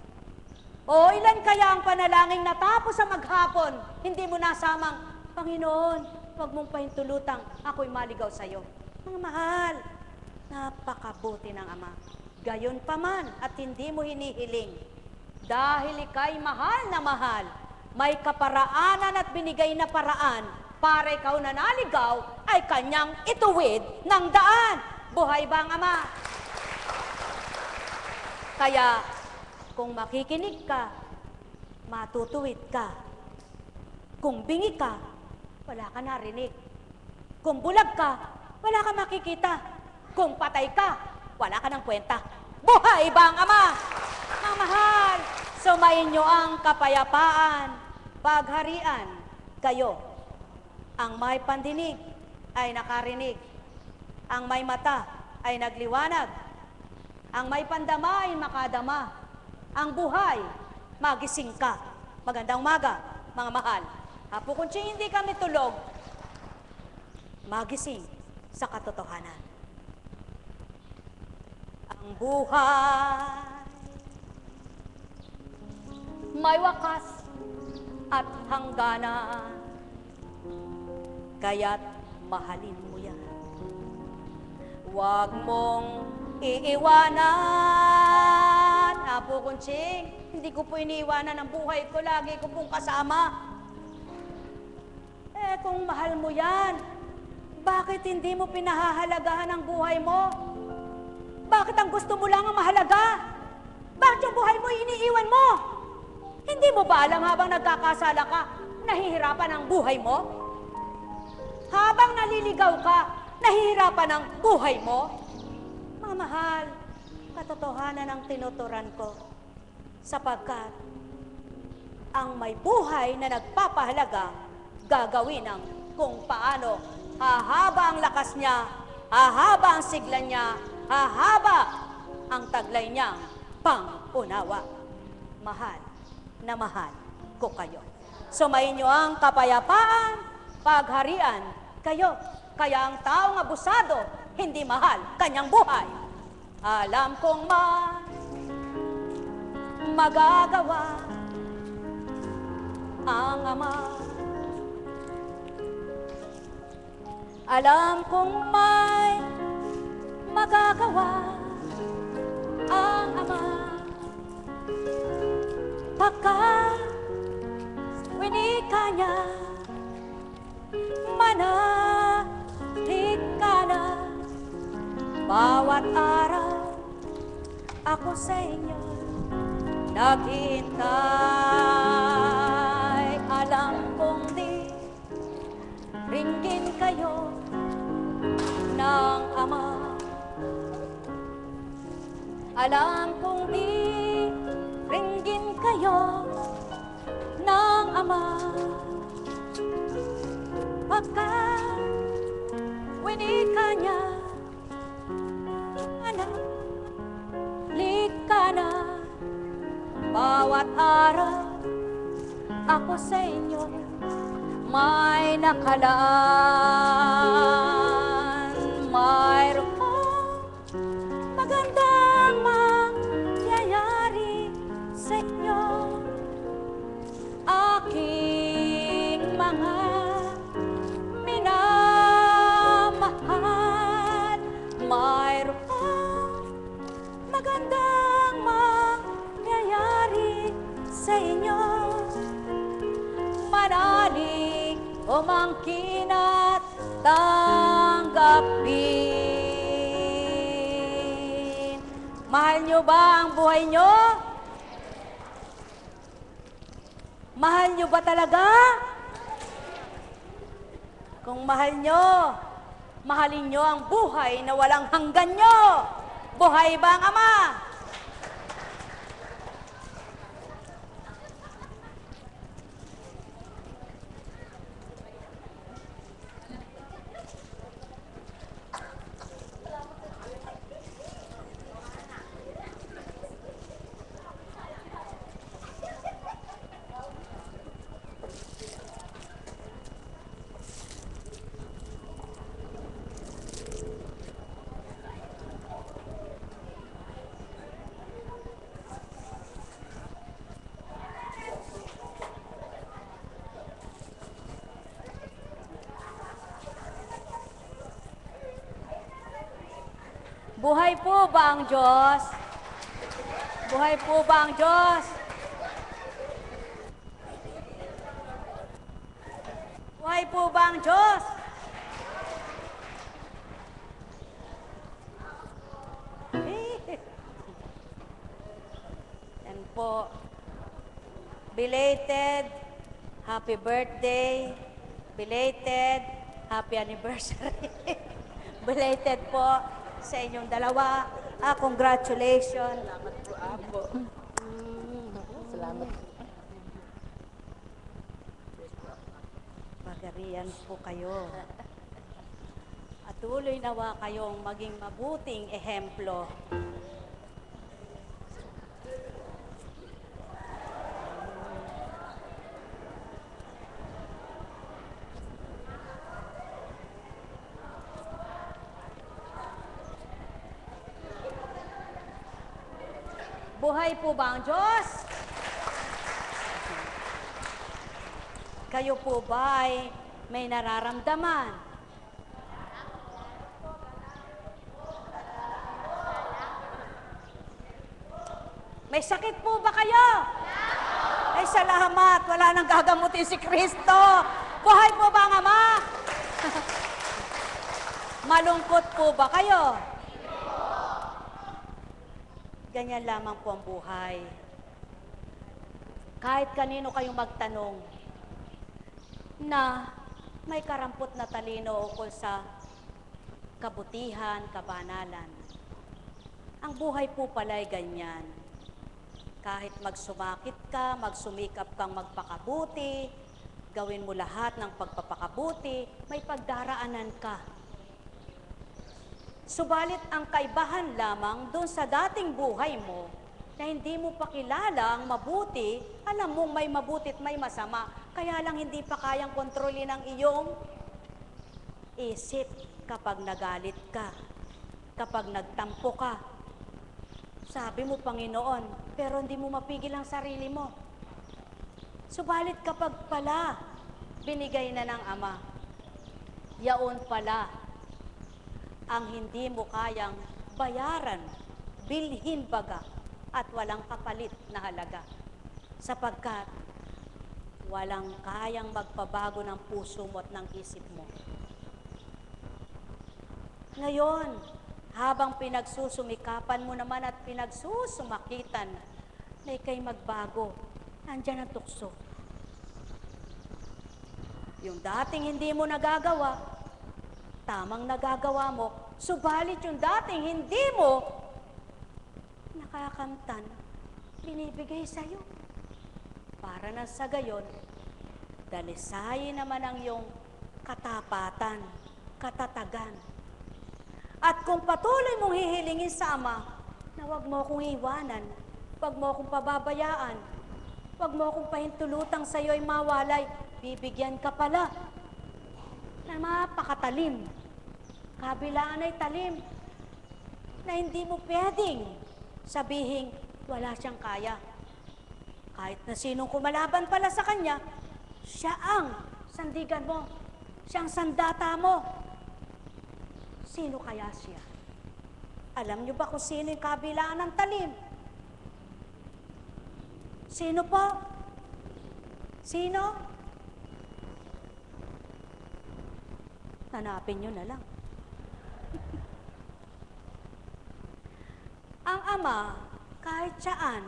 A: O ilan kaya ang panalangin natapos sa maghapon, hindi mo nasamang, Panginoon, huwag mong pahintulutang ako'y maligaw sa iyo. Mga mahal, napakabuti ng Ama. Gayon pa man at hindi mo hinihiling. Dahil ika'y mahal na mahal, may kaparaanan at binigay na paraan para ikaw na naligaw ay kanyang ituwid ng daan. Buhay ba ang Ama? Kaya, kung makikinig ka, matutuwid ka. Kung bingi ka, wala ka narinig. Kung bulag ka, wala ka makikita. Kung patay ka, wala ka ng kwenta. Buhay ba ang Ama? Mga mahal, sumayin nyo ang kapayapaan, pagharian kayo. Ang may pandinig ay nakarinig. Ang may mata ay nagliwanag. Ang may pandama ay makadama. Ang buhay, magising ka. Magandang umaga, mga mahal. Apo kung hindi kami tulog, magising sa katotohanan. Ang buhay, may wakas at hangganan. Kaya't mahalin mo yan. Huwag mong iiwanan. Apo Kunching, hindi ko po iniiwanan ang buhay ko. Lagi ko pong kasama. Kung mahal mo yan, bakit hindi mo pinahahalagahan ang buhay mo? Bakit ang gusto mo lang ang mahalaga? Bakit yung buhay mo iniiwan mo? Hindi mo ba alam habang nagkakasala ka, nahihirapan ang buhay mo? Habang naliligaw ka, nahihirapan ang buhay mo? Mga mahal, katotohanan ang tinuturan ko. Sapagkat ang may buhay na nagpapahalaga, gagawin ang kung paano. Hahaba ang lakas niya, hahaba ang sigla niya, hahaba ang taglay niyang pang-unawa. Mahal na mahal ko kayo. Sumayin niyo ang kapayapaan, pagharian kayo. Kaya ang taong abusado, hindi mahal kanyang buhay. Alam kong magagawa ang Ama. Alam kong may magagawa ang Ama. Pagkat winika niya, manalig ka. Bawat araw ako sa inyo naghihintay. Alam kong di ringgin kayo ng Ama. Alam kong di ringgin kayo ng Ama. Pagkat winika niya, anak, lika na. Bawat araw ako sa inyo may nakalaan. Mayroong magandang mangyayari sa inyo, aking mga minamahal. Mayroong magandang mangyayari sa inyo. Manalig, umangkin at tanggapin. Mahal nyo ba ang buhay nyo? Mahal nyo ba talaga? Kung mahal nyo, mahalin nyo ang buhay na walang hanggan nyo. Buhay ba ang Ama? Buhay po ba ang Diyos? Buhay po ba ang Diyos? Buhay po ba ang Diyos? Yan po. Belated happy birthday. Belated happy anniversary. Belated po sa inyong dalawa. Congratulations.
B: Salamat po, Apo. Salamat.
A: Pagarian po kayo. At tuloy nawa kayong maging mabuting ehemplo. Buhay po ba ang Diyos? Kayo po ba ay may nararamdaman? May sakit po ba kayo? Ay, salamat. Wala nang gagamutin si Kristo. Buhay po ba ang Ama? Malungkot po ba kayo? Ganyan lamang po ang buhay. Kahit kanino kayong magtanong na may karampot na talino ukol sa kabutihan, kabanalan. Ang buhay po pala ay ganyan. Kahit magsumakit ka, magsumikap kang magpakabuti, gawin mo lahat ng pagpapakabuti, may pagdaraanan ka. Subalit ang kaibahan lamang doon sa dating buhay mo na hindi mo pa kilala ang mabuti, alam mong may mabuti at may masama, kaya lang hindi pa kayang kontrolin ang iyong isip kapag nagalit ka, kapag nagtampo ka. Sabi mo, Panginoon, pero hindi mo mapigil ang sarili mo. Subalit kapag pala binigay na ng Ama, yaon pala ang hindi mo kayang bayaran, bilhin baga, at walang kapalit na halaga. Sapagkat walang kayang magpabago ng puso mo at ng isip mo. Ngayon, habang pinagsusumikapan mo naman at pinagsusumakitan na ika'y magbago, nandyan ang tukso. Yung dating hindi mo nagagawa, tamang nagagawa mo, subalit yung dating hindi mo nakakamtan, binibigay sa'yo. Para na sa gayon, dalisayin naman ang iyong katapatan, katatagan. At kung patuloy mong hihilingin sa Ama na huwag mo akong iwanan, huwag mo akong pababayaan, huwag mo akong pahintulutang sa iyo'y mawalay, bibigyan ka pala na mapakatalim. Kabilaan ay talim na hindi mo pwedeng sabihin wala siyang kaya. Kahit na sinong kumalaban pala sa kanya, siya ang sandigan mo, siyang sandata mo. Sino kaya siya? Alam niyo ba kung sino yung kabilaan ng talim? Sino po? Sino? Hanapin nyo na lang. Ang Ama, kahit saan,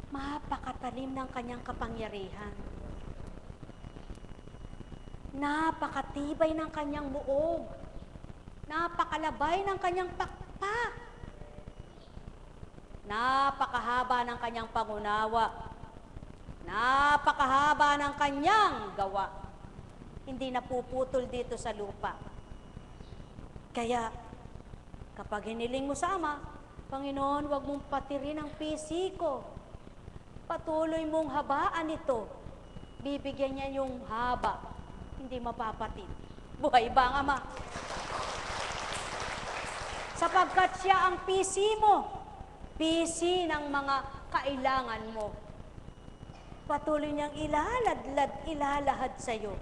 A: mapakatalim ng kanyang kapangyarihan. Napakatibay ng kanyang muog. Napakalabay ng kanyang pakpak. Napakahaba ng kanyang pangunawa. Napakahaba ng kanyang gawa. Hindi napuputol dito sa lupa. Kaya, kapag hiniling mo sa Ama, Panginoon, huwag mong patirin ang pisi ko. Patuloy mong habaan ito. Bibigyan niya yung haba. Hindi mapapatid. Buhay ba ang Ama? Sapagkat siya ang pisi mo. Pisi ng mga kailangan mo. Patuloy niyang ilalahad sa iyo.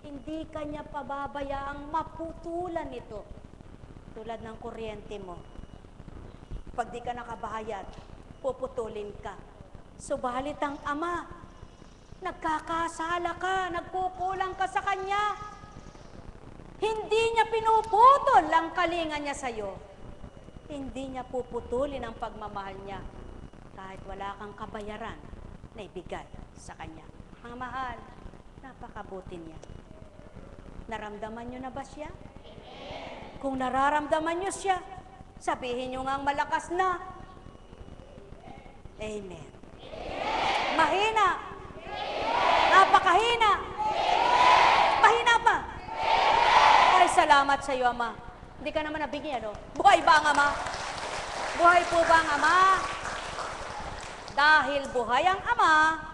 A: Hindi kanya pababayaang maputulan ito. Tulad ng kuryente mo. Pag di ka nakabayad, puputulin ka. Subalit ang Ama, nagkakasala ka, nagkukulang ka sa Kanya. Hindi niya pinuputol ang kalinga niya sa iyo. Hindi niya puputulin ang pagmamahal niya kahit wala kang kabayaran na ibigay sa Kanya. Ang mahal, napakabuti niya. Naramdaman niyo na ba siya? Kung nararamdaman niyo siya, sabihin niyo ngang malakas na. Amen. Mahina. Napakahina. Mahina pa. Ay, salamat sa iyo, Ama. Hindi ka naman nabigyan, no? Buhay ba ang Ama? Buhay po ba ang Ama? Dahil buhay ang Ama,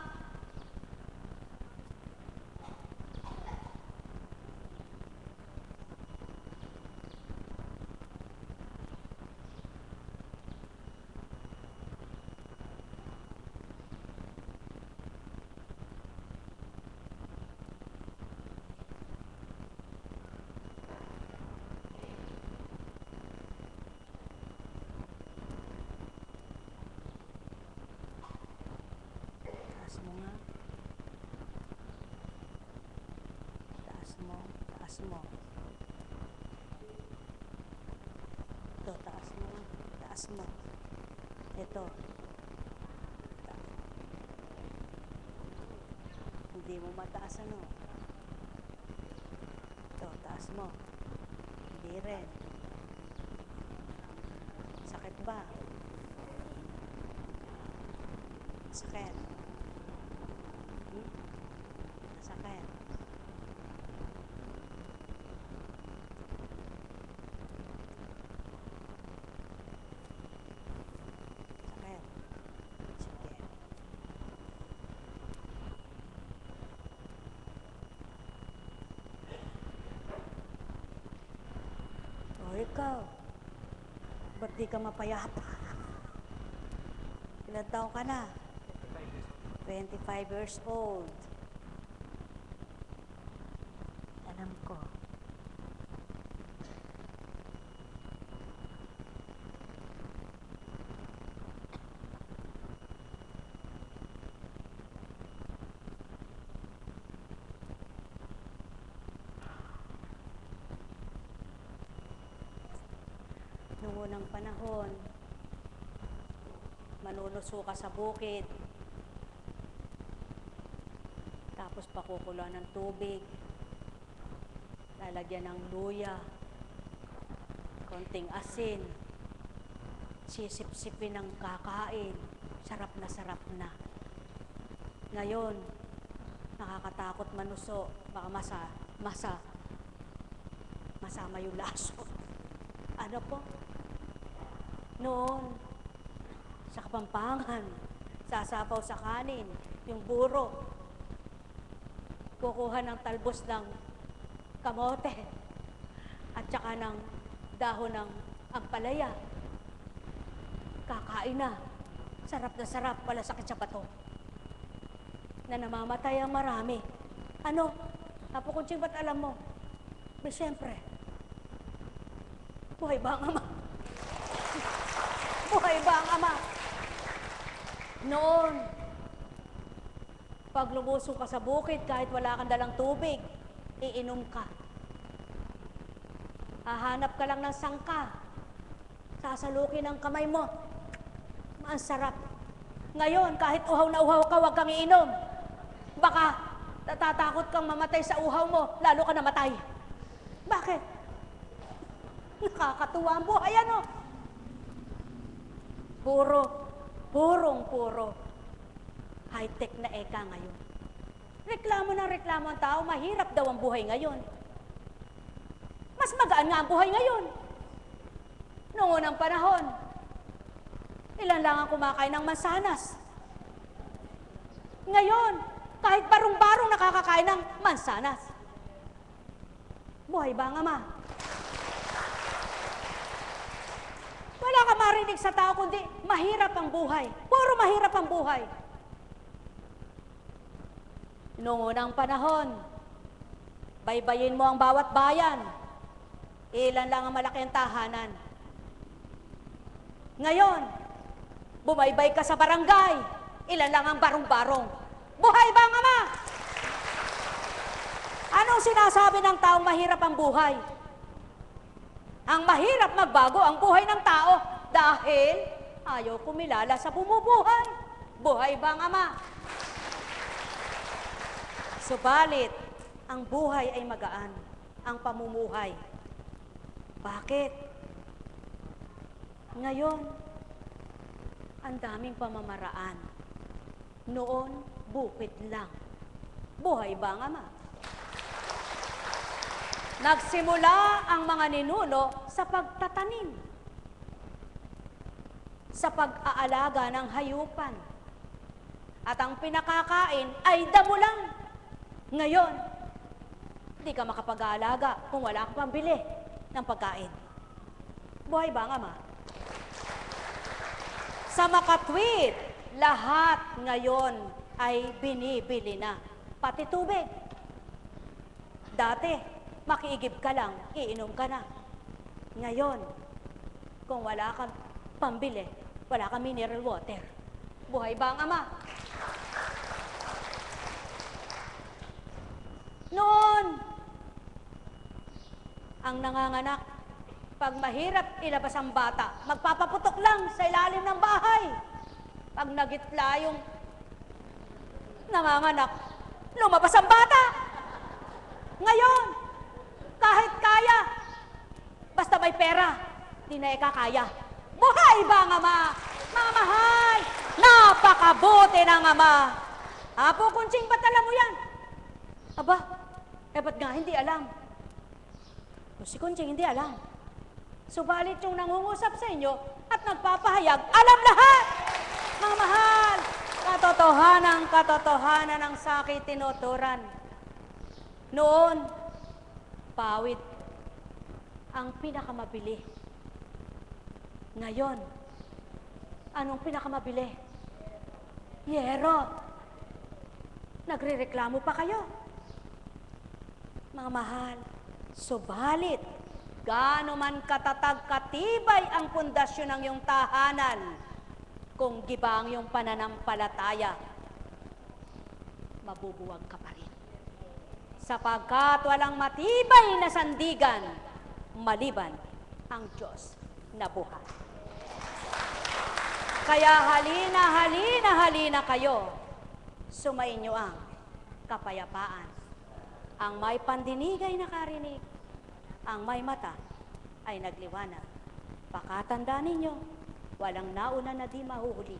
A: taas mo. Ito, taas mo. Taas mo. Ito. Hindi mo mataas ano. Ito, taas mo. Hindi rin. Sakit ba? Sakit. Sakit. Ikaw, ba't di ka mapayapa? Ilan taon ka na? 25 years old. Alam ko. Noong unang panahon, manunuso ka sa bukid, tapos pakukuluan ng tubig, lalagyan ng luya, konting asin, sisip-sipin ng kakain, sarap na. Ngayon, nakakatakot manuso, baka masama yung laso. Ano po? Noon, sa Kapampangan, sasapaw sa kanin, yung buro, kukuha ng talbos ng kamote, at saka ng dahon ng ampalaya. Kakain na. Sarap na sarap, wala sakit sa bato. Na namamatay ang marami. Ano? Apo Kunching, ba't alam mo? Siyempre, buhay ba ang ama? Buhay ba ang ama? Noon, pag lumuso ka sa bukid, kahit wala kang dalang tubig, iinom ka. Hahanap ka lang ng sangka. Sasalukin ang kamay mo. Ang sarap. Ngayon, kahit uhaw na uhaw ka, huwag kang iinom. Baka natatakot kang mamatay sa uhaw mo, lalo ka namatay. Bakit? Nakakatuwa ang buhay, ano? Puro high-tech na eka ngayon. Reklamo ang tao, mahirap daw ang buhay ngayon. Mas magaan nga ang buhay ngayon. Noong unang panahon, ilan lang ang kumakain ng mansanas. Ngayon, kahit barong-barong nakakakain ng mansanas. Buhay ba ang ama? Wala ka marinig sa tao kundi mahirap ang buhay. Puro mahirap ang buhay. Noong unang panahon, baybayin mo ang bawat bayan. Ilan lang ang malaki ang tahanan. Ngayon, bumaybay ka sa barangay. Ilan lang ang barong-barong. Buhay ba ang ama? Anong sinasabi ng taong mahirap ang buhay? Ang mahirap magbago ang buhay ng tao dahil ayaw kumilala sa bumubuhay. Buhay ba ang ama? Subalit, ang buhay ay magaan, ang pamumuhay. Bakit? Ngayon, ang daming pamamaraan. Noon, bukid lang. Buhay ba ang ama? Nagsimula ang mga ninuno sa pagtatanim, sa pag-aalaga ng hayupan. At ang pinakakain ay damo lang. Ngayon, hindi ka makapag-aalaga kung wala kang pambili ng pagkain. Buhay ba ang ama? Sa makatwid, lahat ngayon ay binibili na. Pati tubig. Dati, makiigib ka lang, iinom ka na. Ngayon, kung wala kang pambili, wala kang mineral water. Buhay ba ang ama? Noon, ang nanganganak, pag mahirap ilabas ang bata, magpapaputok lang sa ilalim ng bahay. Pag nagitla yung nanganganak, lumabas ang bata. Ngayon, kahit kaya, basta may pera, di na ikakaya. Buhay ba ang ama? Mga mahal, napakabuti ng ama. Apo Kunching, ba't alam mo yan? Aba, ba't nga hindi alam? Si Kunching hindi alam. Subalit yung nangungusap sa inyo at nagpapahayag, alam lahat! Mga mahal, katotohanan ang sakit tinuturan. Noon, pawid ang pinakamabili. Ngayon, anong pinakamabili? Yero. Nagrereklamo pa kayo. Mga mahal, subalit, gaano man katatag katibay ang pundasyon ng iyong tahanan, kung gibang yung pananampalataya, mabubuwag ka pa rin. Sapagkat walang matibay na sandigan, maliban ang Diyos na buhay. Kaya halina, halina, halina kayo. Sumainyo ang kapayapaan. Ang may pandinig ay nakarinig. Ang may mata ay nagliwanag. Pakatandaan ninyo, walang nauna na di mahuhuli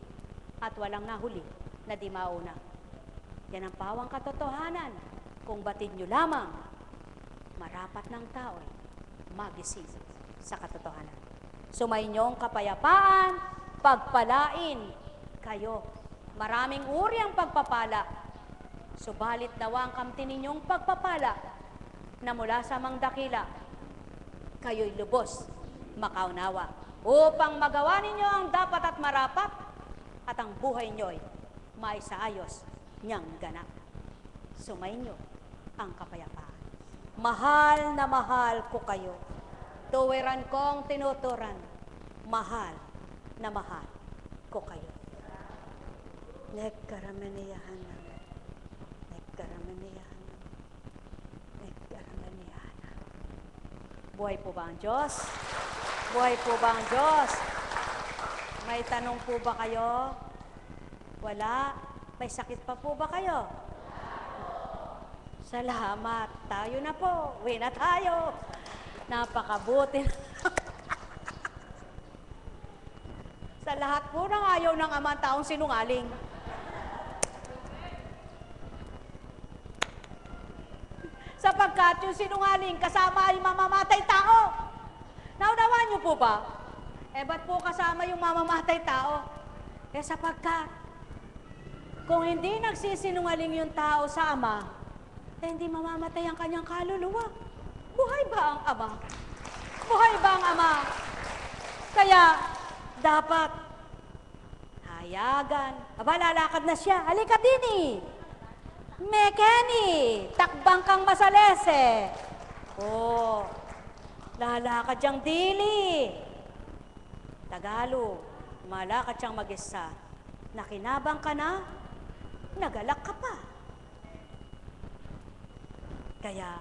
A: at walang nahuli na di mauna. Yan ang pawang katotohanan. Kung batid nyo lamang, marapat ng tao'y magising sa katotohanan. Sumainyong kapayapaan, pagpalain kayo. Maraming uri ang pagpapala. Subalit nawa ang kamtin ninyong pagpapala na mula sa mangdakila, kayo'y lubos makaunawa upang magawa ninyo ang dapat at marapat at ang buhay nyo'y maisaayos niyang ganap. Sumainyo ang kapayapaan. Mahal na mahal ko kayo. Tuwiran kong tinuturan. Mahal na mahal ko kayo. Nagkaramaniyahan na. Nagkaramaniyahan na. Nagkaramaniyahan na. Buhay po ba ang Diyos? Buhay po ba ang Diyos? May tanong po ba kayo? Wala? May sakit pa po ba kayo? Salamat. Tayo na po. Uwi na tayo. Napakabuti. Sa lahat po ng ayaw ng Ama ang taong sinungaling. Sapagkat yung sinungaling kasama ay mamamatay tao. Naunawaan niyo po ba? Ba't po kasama yung mamamatay tao? Sapagkat kung hindi nagsisinungaling yung tao sa Ama, hindi mamamatay ang kanyang kaluluwa. Buhay ba ang Ama? Buhay ba ang Ama? Kaya, dapat hayagan. Lalakad na siya. Halika din eh. Mekeni, takbang kang masalese. Lalakad siyang dili. Tagalog, malakad siyang mag-isa. Nakinabang ka na, nagalak ka pa. Kaya,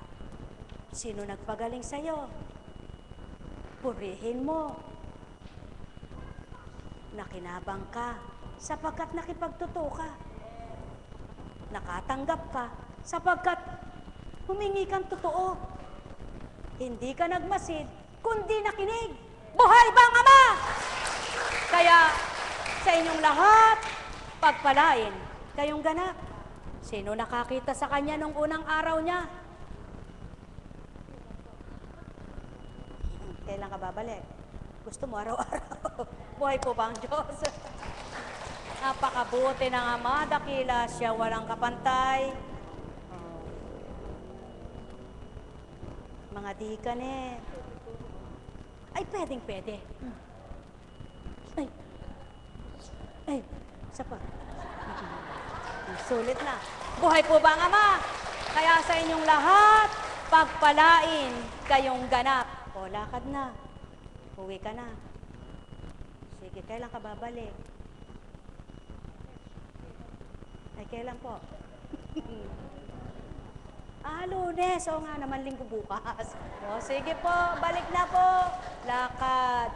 A: sino nagpagaling sa'yo? Purihin mo. Nakinabang ka sapagkat nakipagtotoo ka. Nakatanggap ka sapagkat humingi kang totoo. Hindi ka nagmasid, kundi nakinig. Buhay ba ang Ama? Kaya sa inyong lahat, pagpalain kayong ganap. Sino nakakita sa Kanya nung unang araw niya? Kailan ka babalik? Gusto mo araw-araw? Buhay po ba ang Diyos? Napakabuti ng Ama, dakila siya, walang kapantay. Mga deacon ay pwedeng-pwede. Ay, isa pa. Sulit na. Buhay po ba ang Ama? Kaya sa inyong lahat, pagpalain kayong ganap. Lakad na. Uwi ka na. Sige, kailan ka babalik? Ay, kailan po? Lunes. Oo nga naman, linggo bukas. Sige po, balik na po. Lakad.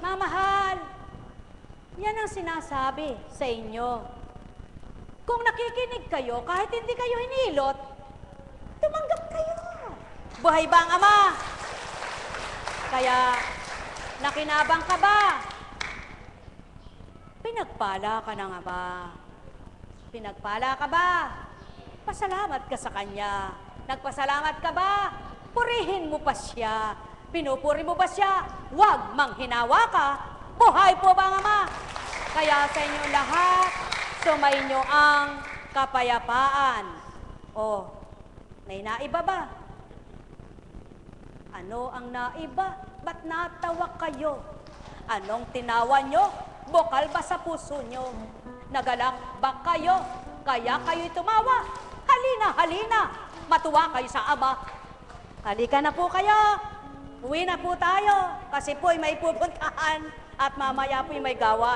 A: Mamahal, yan ang sinasabi sa inyo. Kung nakikinig kayo, kahit hindi kayo hinilot, tumanggap kayo. Buhay ba ang Ama? Kaya, nakinabang ka ba? Pinagpala ka ng Ama. Pinagpala ka ba? Pasalamat ka sa Kanya. Nagpasalamat ka ba? Purihin mo pa siya. Pinupuri mo ba siya? Huwag manghinawa ka. Buhay po ba ang Ama? Kaya sa inyo lahat, sumainyo ang kapayapaan. May naiba ba? Ano ang naiba? Ba't natawa kayo? Anong tinawa nyo? Bukal ba sa puso nyo? Nagalak ba kayo? Kaya kayo'y tumawa? Halina, halina! Matuwa kayo sa Ama. Halika na po kayo. Uwi na po tayo. Kasi po'y may pupuntahan at mamaya po'y may gawa.